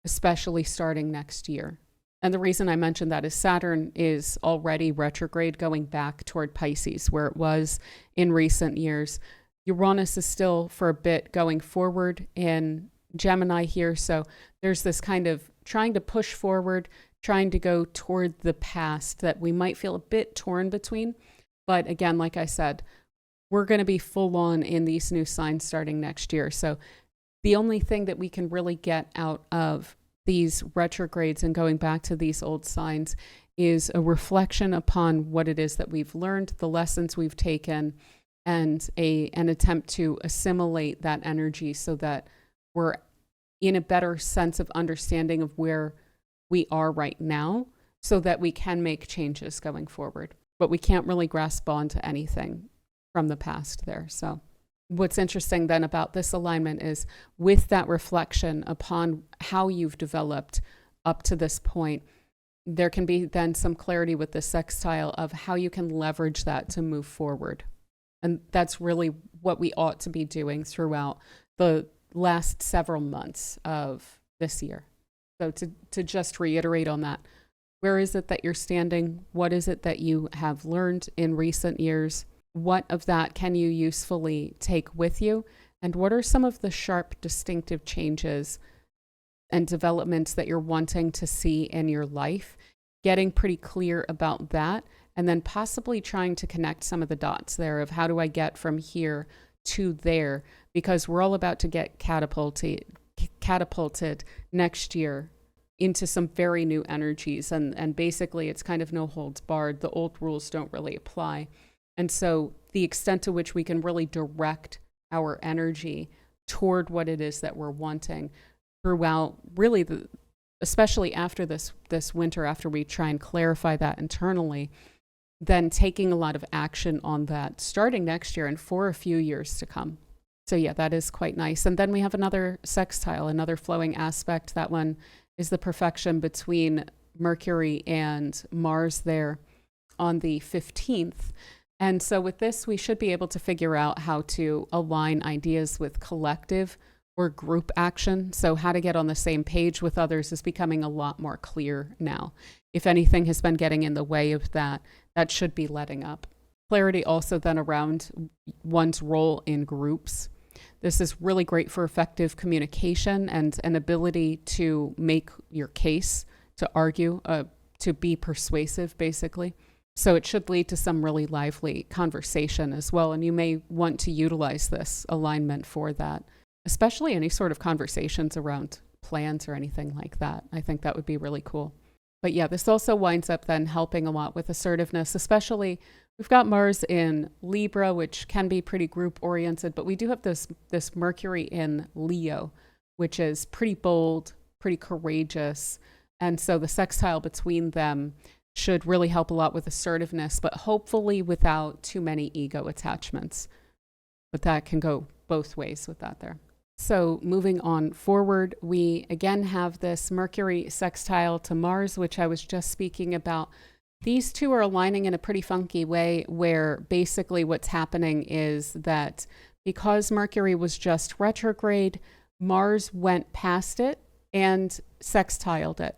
especially starting next year. And the reason I mentioned that is Saturn is already retrograde, going back toward Pisces, where it was in recent years. Uranus is still for a bit going forward in Gemini here. So there's this kind of trying to push forward, trying to go toward the past that we might feel a bit torn between. But again, like I said, we're going to be full on in these new signs starting next year. So the only thing that we can really get out of these retrogrades and going back to these old signs is a reflection upon what it is that we've learned, the lessons we've taken, and an attempt to assimilate that energy so that we're in a better sense of understanding of where we are right now so that we can make changes going forward. But we can't really grasp onto anything from the past there. So what's interesting then about this alignment is with that reflection upon how you've developed up to this point, there can be then some clarity with the sextile of how you can leverage that to move forward. And that's really what we ought to be doing throughout the last several months of this year. So to just reiterate on that, where is it that you're standing? What is it that you have learned in recent years? What of that can you usefully take with you? And what are some of the sharp, distinctive changes and developments that you're wanting to see in your life? Getting pretty clear about that, and then possibly trying to connect some of the dots there of how do I get from here to there? Because we're all about to get catapulted next year into some very new energies. And basically it's kind of no holds barred. The old rules don't really apply. And so the extent to which we can really direct our energy toward what it is that we're wanting throughout really especially after this winter, after we try and clarify that internally, then taking a lot of action on that starting next year and for a few years to come. So yeah, that is quite nice. And then we have another sextile, another flowing aspect. That one is the perfection between Mercury and Mars there on the 15th. And so with this, we should be able to figure out how to align ideas with collective or group action. So how to get on the same page with others is becoming a lot more clear now. If anything has been getting in the way of that, that should be letting up. Clarity also then around one's role in groups. This is really great for effective communication and an ability to make your case, to argue, to be persuasive, basically. So it should lead to some really lively conversation as well. And you may want to utilize this alignment for that, especially any sort of conversations around plans or anything like that. I think that would be really cool. But yeah, this also winds up then helping a lot with assertiveness, especially we've got Mars in Libra, which can be pretty group oriented, but we do have this Mercury in Leo, which is pretty bold, pretty courageous. And so the sextile between them should really help a lot with assertiveness, but hopefully without too many ego attachments. But that can go both ways with that there. So moving on forward, we again have this Mercury sextile to Mars, which I was just speaking about. These two are aligning in a pretty funky way where basically what's happening is that because Mercury was just retrograde, Mars went past it and sextiled it.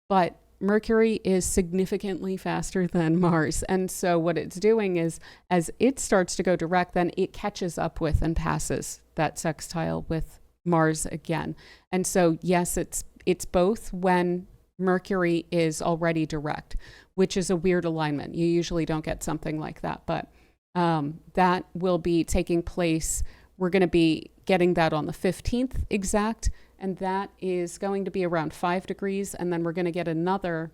But Mercury is significantly faster than Mars. And so what it's doing is as it starts to go direct, then it catches up with and passes that sextile with Mars again. And so, yes, it's both when Mercury is already direct, which is a weird alignment. You usually don't get something like that, but that will be taking place. We're going to be getting that on the 15th exact. And that is going to be around 5 degrees. And then we're going to get another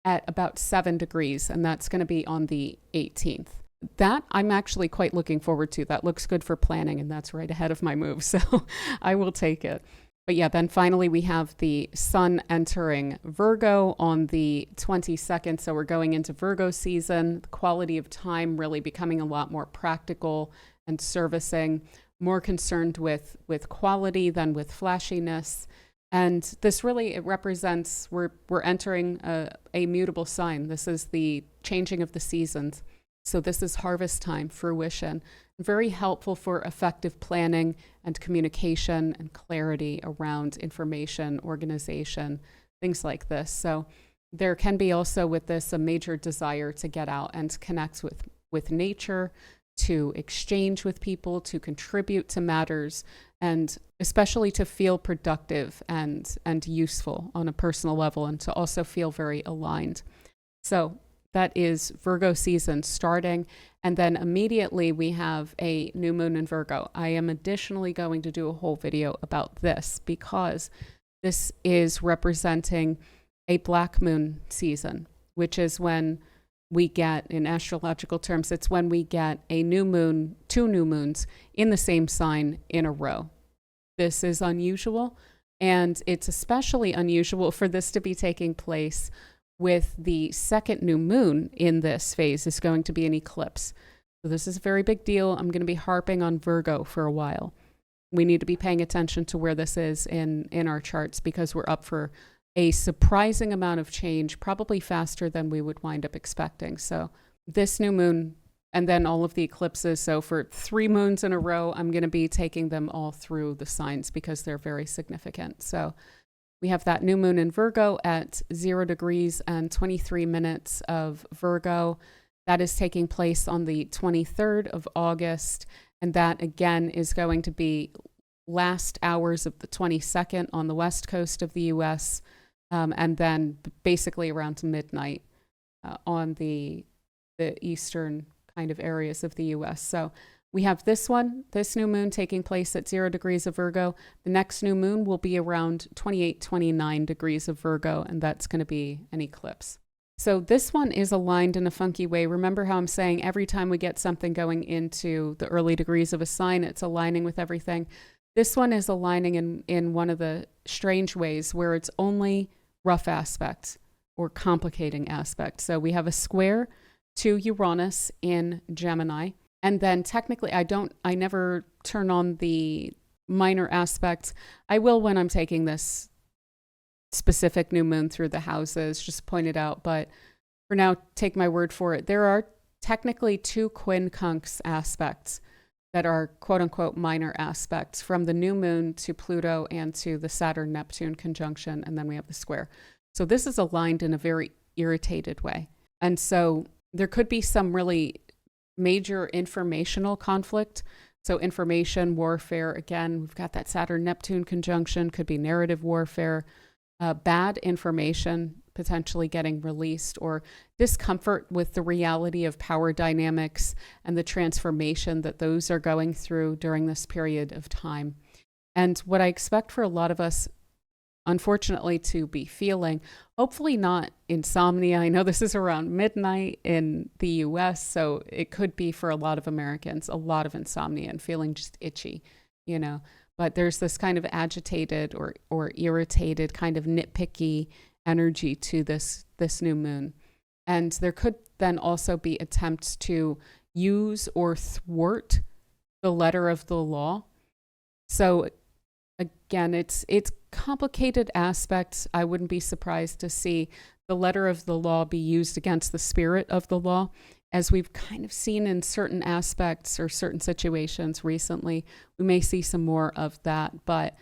at about 7 degrees. And that's going to be on the 18th. That I'm actually quite looking forward to. That looks good for planning. And that's right ahead of my move. So I will take it. But yeah, then finally we have the sun entering Virgo on the 22nd. So we're going into Virgo season, the quality of time really becoming a lot more practical and servicing, more concerned with quality than with flashiness. And this really, it represents, we're entering a mutable sign. This is the changing of the seasons. So this is harvest time, fruition, very helpful for effective planning and communication and clarity around information, organization, things like this. So there can be also with this a major desire to get out and connect with nature, to exchange with people, to contribute to matters, and especially to feel productive and useful on a personal level, and to also feel very aligned. So that is Virgo season starting. And then immediately we have a new moon in Virgo. I am additionally going to do a whole video about this because this is representing a black moon season, which is when we get, in astrological terms, it's when we get a new moon, 2 new moons in the same sign in a row. This is unusual, and it's especially unusual for this to be taking place with the second new moon in this phase is going to be an eclipse. So this is a very big deal. I'm going to be harping on Virgo for a while. We need to be paying attention to where this is in our charts because we're up for a surprising amount of change, probably faster than we would wind up expecting. So this new moon and then all of the eclipses. So for 3 moons in a row, I'm going to be taking them all through the signs because they're very significant. So we have that new moon in Virgo at 0 degrees and 23 minutes of Virgo. That is taking place on the 23rd of August. And that again is going to be last hours of the 22nd on the west coast of the US. And then basically around midnight on the eastern kind of areas of the US. So we have this new moon taking place at 0 degrees of Virgo. The next new moon will be around 28, 29 degrees of Virgo, and that's going to be an eclipse. So this one is aligned in a funky way. Remember how I'm saying every time we get something going into the early degrees of a sign, it's aligning with everything. This one is aligning in one of the strange ways where it's only rough aspects or complicating aspects. So we have a square to Uranus in Gemini. And then technically, I never turn on the minor aspects. I will when I'm taking this specific new moon through the houses, just point it out. But for now, take my word for it. There are technically 2 quincunx aspects that are quote unquote minor aspects from the new moon to Pluto and to the Saturn Neptune conjunction. And then we have the square. So this is aligned in a very irritated way. And so there could be some really major informational conflict. So information warfare, again, we've got that Saturn Neptune conjunction, could be narrative warfare, bad information potentially getting released, or discomfort with the reality of power dynamics and the transformation that those are going through during this period of time. And what I expect for a lot of us, unfortunately, to be feeling, hopefully not insomnia. I know this is around midnight in the US, so it could be for a lot of Americans, a lot of insomnia and feeling just itchy, but there's this kind of agitated or irritated kind of nitpicky energy to this new moon. And there could then also be attempts to use or thwart the letter of the law. So again, it's complicated aspects. I wouldn't be surprised to see the letter of the law be used against the spirit of the law, as we've kind of seen in certain aspects or certain situations recently. We may see some more of that, but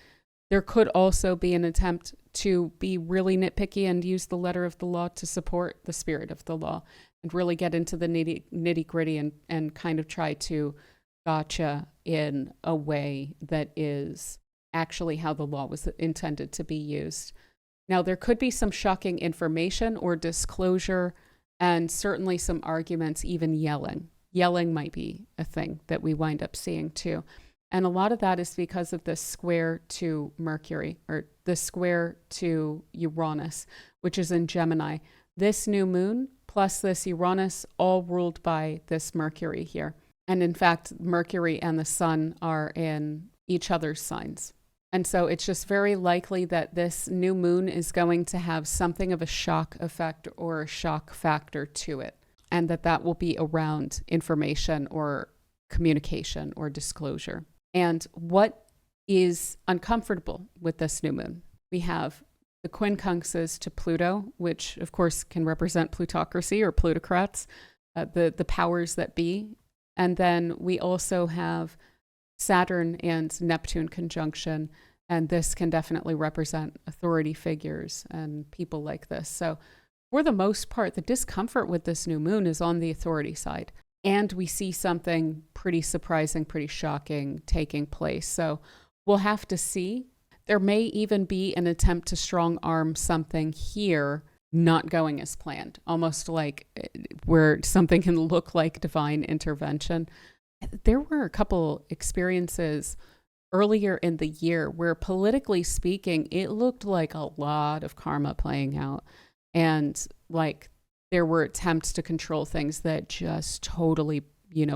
there could also be an attempt to be really nitpicky and use the letter of the law to support the spirit of the law and really get into the nitty gritty and kind of try to gotcha in a way that is actually how the law was intended to be used. Now, there could be some shocking information or disclosure, and certainly some arguments, even yelling. Yelling might be a thing that we wind up seeing too. And a lot of that is because of the square to Mercury, or the square to Uranus, which is in Gemini. This new moon plus this Uranus, all ruled by this Mercury here. And in fact, Mercury and the sun are in each other's signs. And so it's just very likely that this new moon is going to have something of a shock effect or a shock factor to it. And that will be around information or communication or disclosure. And what is uncomfortable with this new moon? We have the quincunxes to Pluto, which of course can represent plutocracy or plutocrats, the powers that be. And then we also have Saturn and Neptune conjunction, and this can definitely represent authority figures and people like this. So for the most part, the discomfort with this new moon is on the authority side. And we see something pretty surprising, pretty shocking taking place. So we'll have to see. There may even be an attempt to strong arm something here not going as planned, almost like where something can look like divine intervention. There were a couple experiences earlier in the year where, politically speaking, it looked like a lot of karma playing out. And like there were attempts to control things that just totally,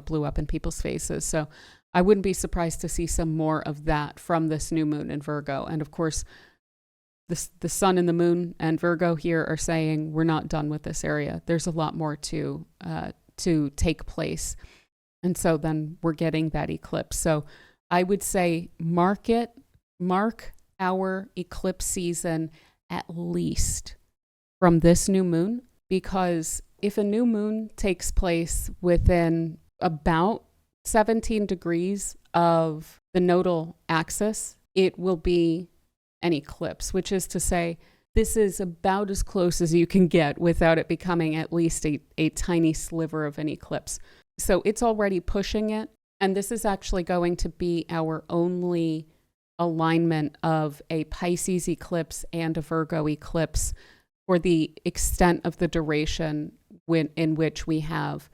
blew up in people's faces. So I wouldn't be surprised to see some more of that from this new moon in Virgo. And of course, the sun and the moon and Virgo here are saying we're not done with this area. There's a lot more to take place. And so then we're getting that eclipse. So I would say mark our eclipse season at least from this new moon, because if a new moon takes place within about 17 degrees of the nodal axis, it will be an eclipse, which is to say this is about as close as you can get without it becoming at least a tiny sliver of an eclipse. So it's already pushing it. And this is actually going to be our only alignment of a Pisces eclipse and a Virgo eclipse for the extent of the duration in which we have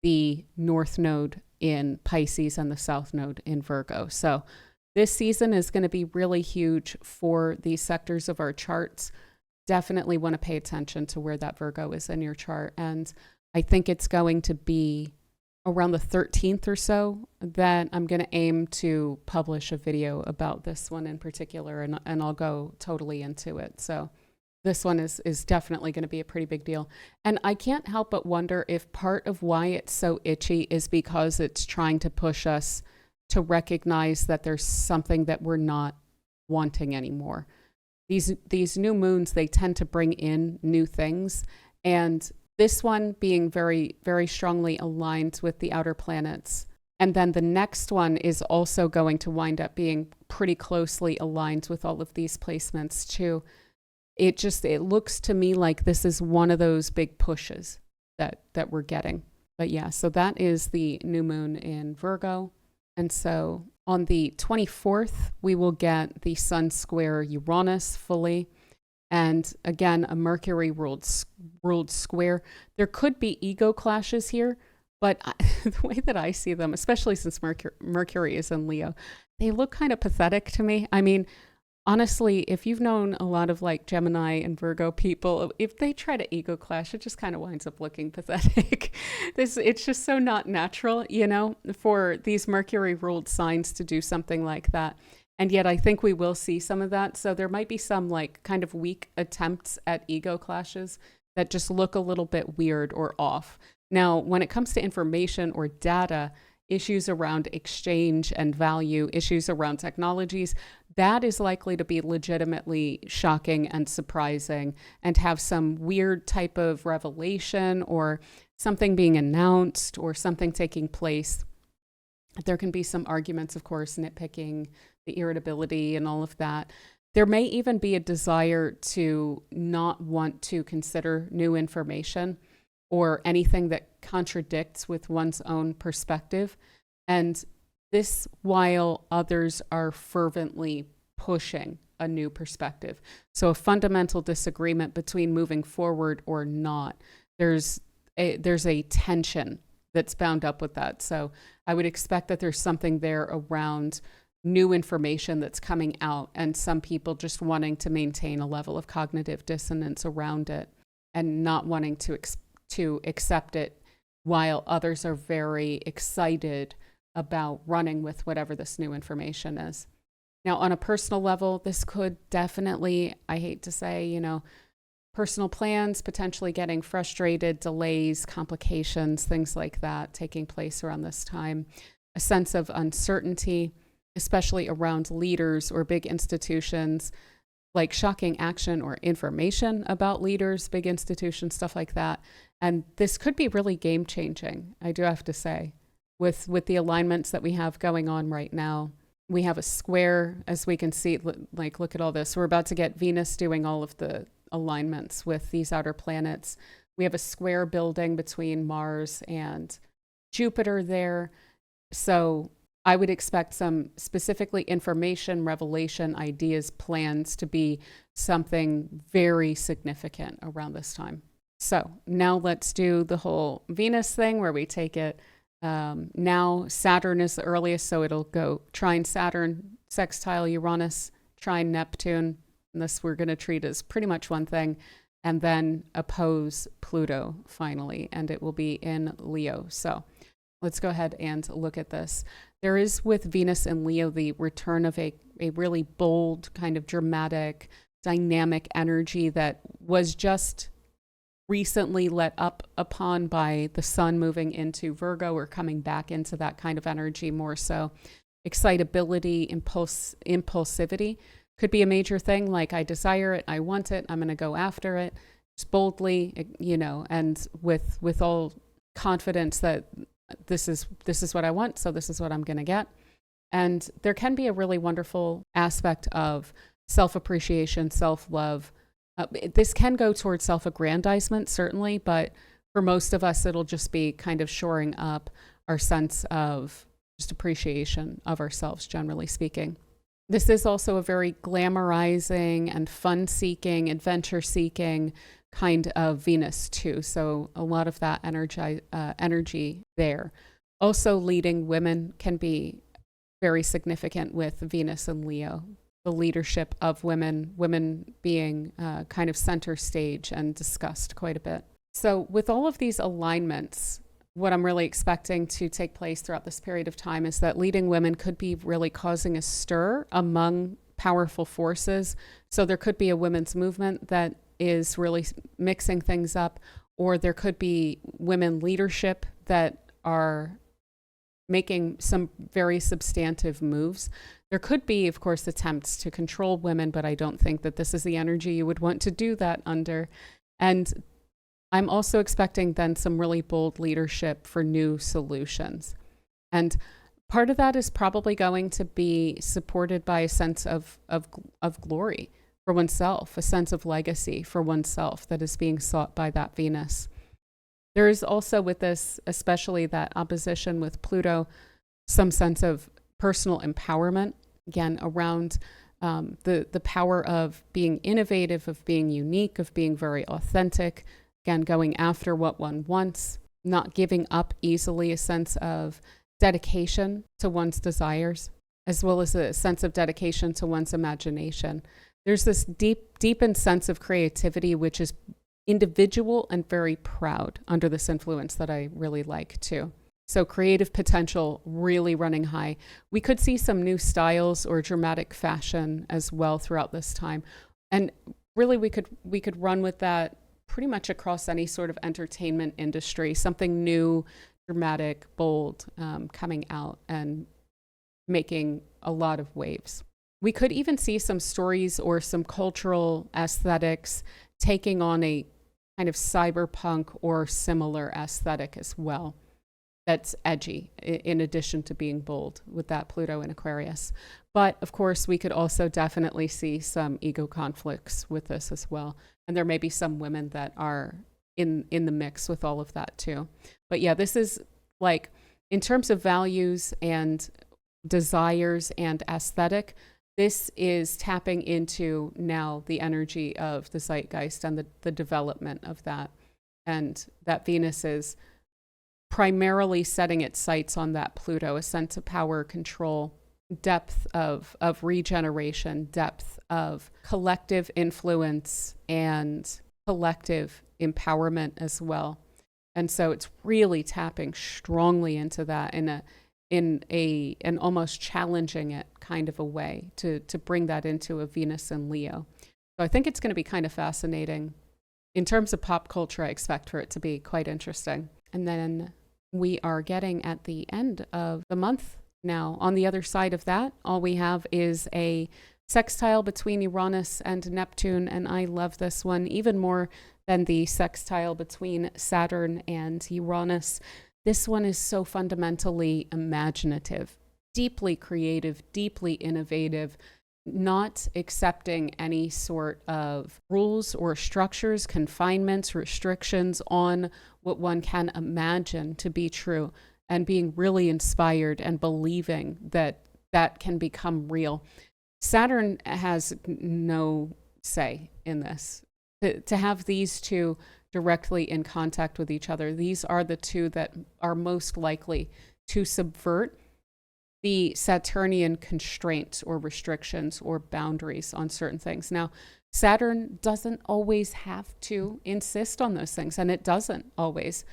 the North Node in Pisces and the South Node in Virgo. So this season is going to be really huge for these sectors of our charts. Definitely want to pay attention to where that Virgo is in your chart. And I think it's going to be around the 13th or so that I'm going to aim to publish a video about this one in particular, and I'll go totally into it. So this one is definitely going to be a pretty big deal. And I can't help but wonder if part of why it's so itchy is because it's trying to push us to recognize that there's something that we're not wanting anymore. These new moons, they tend to bring in new things. And this one being very, very strongly aligned with the outer planets. And then the next one is also going to wind up being pretty closely aligned with all of these placements too. It looks to me like this is one of those big pushes that we're getting. But yeah, so that is the new moon in Virgo. And so on the 24th, we will get the Sun square Uranus fully. And again, a Mercury ruled square. There could be ego clashes here, but the way that I see them, especially since Mercury is in Leo, they look kind of pathetic to me. I mean, honestly, if you've known a lot of like Gemini and Virgo people, if they try to ego clash, it just kind of winds up looking pathetic. It's just so not natural, for these Mercury ruled signs to do something like that. And yet I think we will see some of that. So there might be some like kind of weak attempts at ego clashes that just look a little bit weird or off. Now, when it comes to information or data, issues around exchange and value, issues around technologies, that is likely to be legitimately shocking and surprising and have some weird type of revelation or something being announced or something taking place. There can be some arguments, of course, nitpicking, the irritability and all of that. There may even be a desire to not want to consider new information or anything that contradicts with one's own perspective. And this while others are fervently pushing a new perspective. So a fundamental disagreement between moving forward or not. There's a tension that's bound up with that. So I would expect that there's something there around new information that's coming out and some people just wanting to maintain a level of cognitive dissonance around it and not wanting to accept it, while others are very excited about running with whatever this new information is. Now, on a personal level, this could definitely, I hate to say, personal plans, potentially getting frustrated, delays, complications, things like that taking place around this time. A sense of uncertainty, especially around leaders or big institutions, like shocking action or information about leaders, big institutions, stuff like that. And this could be really game changing, I do have to say, with the alignments that we have going on right now. We have a square, as we can see, like, look at all this. We're about to get Venus doing all of the alignments with these outer planets. We have a square building between Mars and Jupiter there. So I would expect some specifically information, revelation, ideas, plans to be something very significant around this time. So now let's do the whole Venus thing where we take it. Now Saturn is the earliest, so it'll go trine Saturn, sextile Uranus, trine Neptune. And this we're going to treat as pretty much one thing, and then oppose Pluto finally, and it will be in Leo. So let's go ahead and look at this. There is, with Venus in Leo, the return of a really bold, kind of dramatic, dynamic energy that was just recently let up upon by the sun moving into Virgo, or coming back into that kind of energy more so. Excitability, impulsivity could be a major thing, like I desire it, I want it, I'm going to go after it, just boldly, and with all confidence that this is what I want, so this is what I'm going to get. And there can be a really wonderful aspect of self-appreciation, self-love. This can go towards self-aggrandizement, certainly, but for most of us, it'll just be kind of shoring up our sense of just appreciation of ourselves, generally speaking. This is also a very glamorizing and fun-seeking, adventure-seeking kind of Venus too. So a lot of that energy there. Also, leading women can be very significant with Venus and Leo. The leadership of women being kind of center stage and discussed quite a bit. So with all of these alignments, what I'm really expecting to take place throughout this period of time is that leading women could be really causing a stir among powerful forces. So there could be a women's movement that is really mixing things up, or there could be women leadership that are making some very substantive moves. There could be, of course, attempts to control women, but I don't think that this is the energy you would want to do that under. And I'm also expecting then some really bold leadership for new solutions. And part of that is probably going to be supported by a sense of glory for oneself, a sense of legacy for oneself that is being sought by that Venus. There is also with this, especially that opposition with Pluto, some sense of personal empowerment, again, around the power of being innovative, of being unique, of being very authentic, again, going after what one wants, not giving up easily, a sense of dedication to one's desires, as well as a sense of dedication to one's imagination. There's this deepened sense of creativity, which is individual and very proud under this influence that I really like too. So creative potential really running high. We could see some new styles or dramatic fashion as well throughout this time. And really we could run with that pretty much across any sort of entertainment industry, something new, dramatic, bold, coming out and making a lot of waves. We could even see some stories or some cultural aesthetics taking on a kind of cyberpunk or similar aesthetic as well. That's edgy, in addition to being bold with that Pluto in Aquarius. But of course, we could also definitely see some ego conflicts with this as well. And there may be some women that are in the mix with all of that too. But yeah, this is like, in terms of values and desires and aesthetic, this is tapping into now the energy of the zeitgeist and the development of that. And that Venus is primarily setting its sights on that Pluto, a sense of power, control, depth of regeneration, depth of collective influence and collective empowerment as well. And so it's really tapping strongly into that in in an almost challenging it kind of a way to bring that into a Venus and Leo. So I think it's going to be kind of fascinating. In terms of pop culture, I expect for it to be quite interesting. And then we are getting at the end of the month now. On the other side of that, all we have is a sextile between Uranus and Neptune, and I love this one even more than the sextile between Saturn and Uranus. This one is so fundamentally imaginative, deeply creative, deeply innovative, not accepting any sort of rules or structures, confinements, restrictions on what one can imagine to be true, and being really inspired and believing that that can become real. Saturn has no say in this. To have these two directly in contact with each other, these are the two that are most likely to subvert the Saturnian constraints or restrictions or boundaries on certain things. Now, Saturn doesn't always have to insist on those things, and it doesn't always.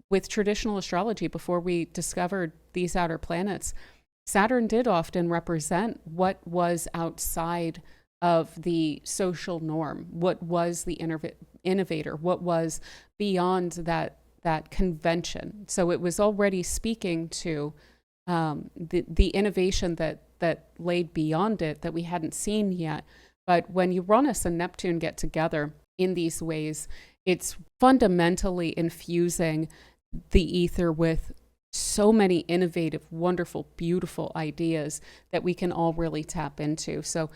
With traditional astrology, before we discovered these outer planets, Saturn did often represent what was outside of the social norm, what was the innovator, what was beyond that convention. So it was already speaking to the innovation that laid beyond it that we hadn't seen yet. But when Uranus and Neptune get together in these ways, it's fundamentally infusing the ether with so many innovative, wonderful, beautiful ideas that we can all really tap into. So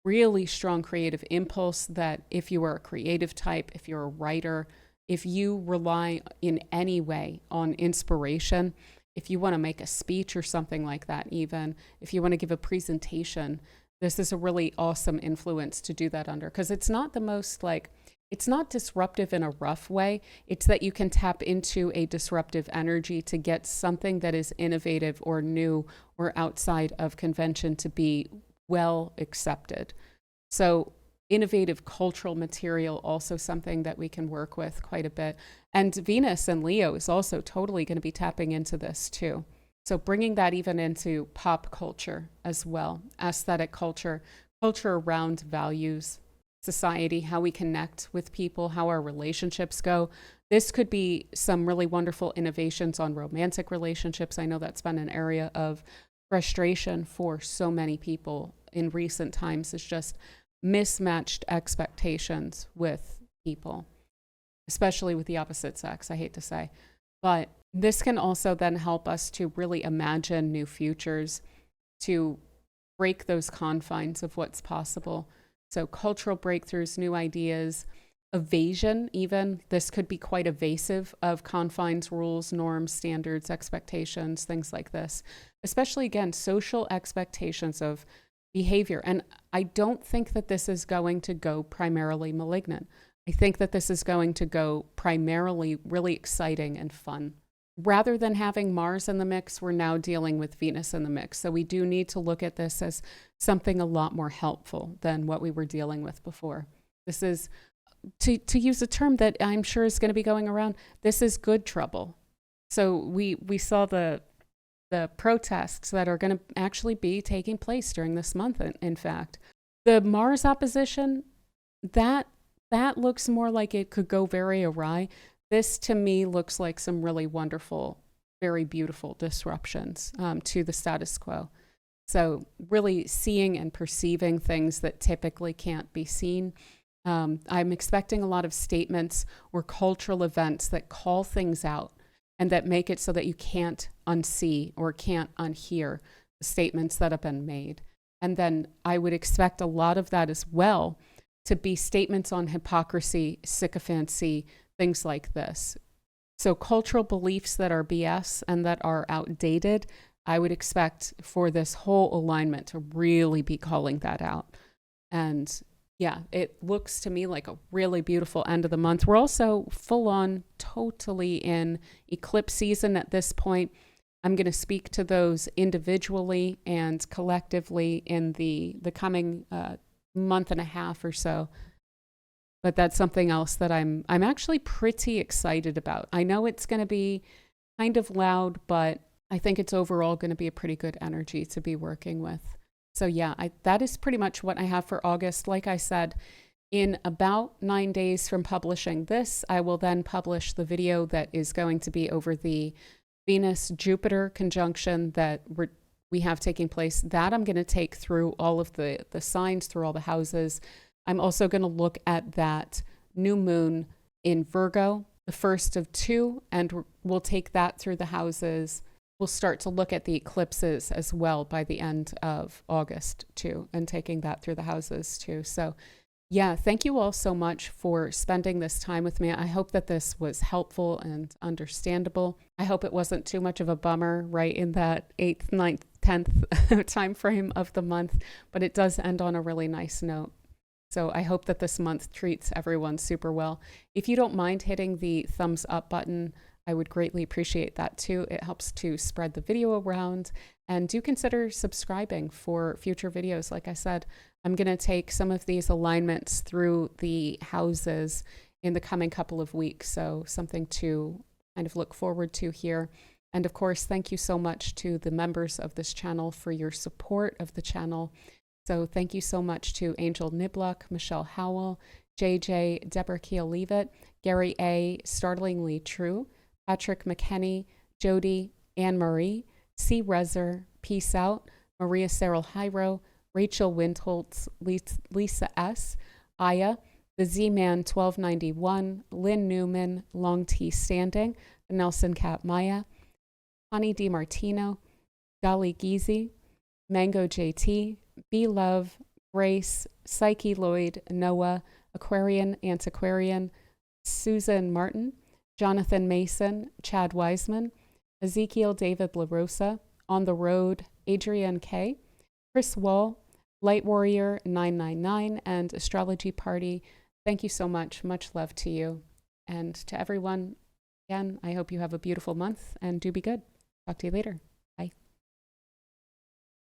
really strong creative impulse that if you are a creative type, if you're a writer, if you rely in any way on inspiration, if you want to make a speech or something like that, even if you want to give a presentation, this is a really awesome influence to do that under, because it's not the most it's not disruptive in a rough way. It's that you can tap into a disruptive energy to get something that is innovative or new or outside of convention to be well accepted. So innovative cultural material, also something that we can work with quite a bit. And Venus and Leo is also totally going to be tapping into this too. So bringing that even into pop culture as well, aesthetic culture, culture around values, society, how we connect with people, how our relationships go. This could be some really wonderful innovations on romantic relationships. I know that's been an area of frustration for so many people in recent times, is just mismatched expectations with people, especially with the opposite sex, I hate to say. But this can also then help us to really imagine new futures, to break those confines of what's possible. So cultural breakthroughs, new ideas, evasion even. This could be quite evasive of confines, rules, norms, standards, expectations, things like this. Especially, again, social expectations of behavior. And I don't think that this is going to go primarily malignant. I think that this is going to go primarily really exciting and fun. Rather than having Mars in the mix, we're now dealing with Venus in the mix. So we do need to look at this as something a lot more helpful than what we were dealing with before. This is, to use a term that I'm sure is going to be going around, this is good trouble. So we saw the protests that are going to actually be taking place during this month, in fact. The Mars opposition, that looks more like it could go very awry. This, to me, looks like some really wonderful, very beautiful disruptions to the status quo. So really seeing and perceiving things that typically can't be seen. I'm expecting a lot of statements or cultural events that call things out and that make it so that you can't unsee or can't unhear the statements that have been made. And then I would expect a lot of that as well to be statements on hypocrisy, sycophancy, things like this. So cultural beliefs that are BS and that are outdated, I would expect for this whole alignment to really be calling that out. And yeah, it looks to me like a really beautiful end of the month. We're also full on totally in eclipse season at this point. I'm going to speak to those individually and collectively in the coming month and a half or so. But that's something else that I'm actually pretty excited about. I know it's going to be kind of loud, but I think it's overall going to be a pretty good energy to be working with. So yeah, that is pretty much what I have for August. Like I said, in about 9 days from publishing this, I will then publish the video that is going to be over the Venus-Jupiter conjunction that we have taking place. That I'm going to take through all of the signs, through all the houses. I'm also going to look at that new moon in Virgo, the first of two, and we'll take that through the houses. We'll start to look at the eclipses as well by the end of August too, and taking that through the houses too. So yeah, thank you all so much for spending this time with me. I hope that this was helpful and understandable. I hope it wasn't too much of a bummer right in that 8th, 9th, 10th time frame of the month, but it does end on a really nice note. So I hope that this month treats everyone super well. If you don't mind hitting the thumbs up button, I would greatly appreciate that too. It helps to spread the video around, and do consider subscribing for future videos. Like I said, I'm going to take some of these alignments through the houses in the coming couple of weeks. So something to kind of look forward to here. And of course, thank you so much to the members of this channel for your support of the channel. So thank you so much to Angel Nibluck, Michelle Howell, JJ, Deborah Keel-Leavitt, Gary A., Startlingly True, Patrick McKenney, Jody, Anne-Marie, C. Rezer, Peace Out, Maria Cyril Hyro, Rachel Windholtz, Lisa S., Aya, the Z-Man 1291, Lynn Newman, Long T. Standing, the Nelson Cat Maya, Connie DiMartino, Dolly Geezy, Mango JT, B Love, Grace, Psyche Lloyd, Noah, Aquarian Antiquarian, Susan Martin, Jonathan Mason, Chad Wiseman, Ezekiel David LaRosa, On the Road, Adrienne K., Chris Wall, Light Warrior 999, and Astrology Party. Thank you so much. Much love to you. And to everyone, again, I hope you have a beautiful month, and do be good. Talk to you later.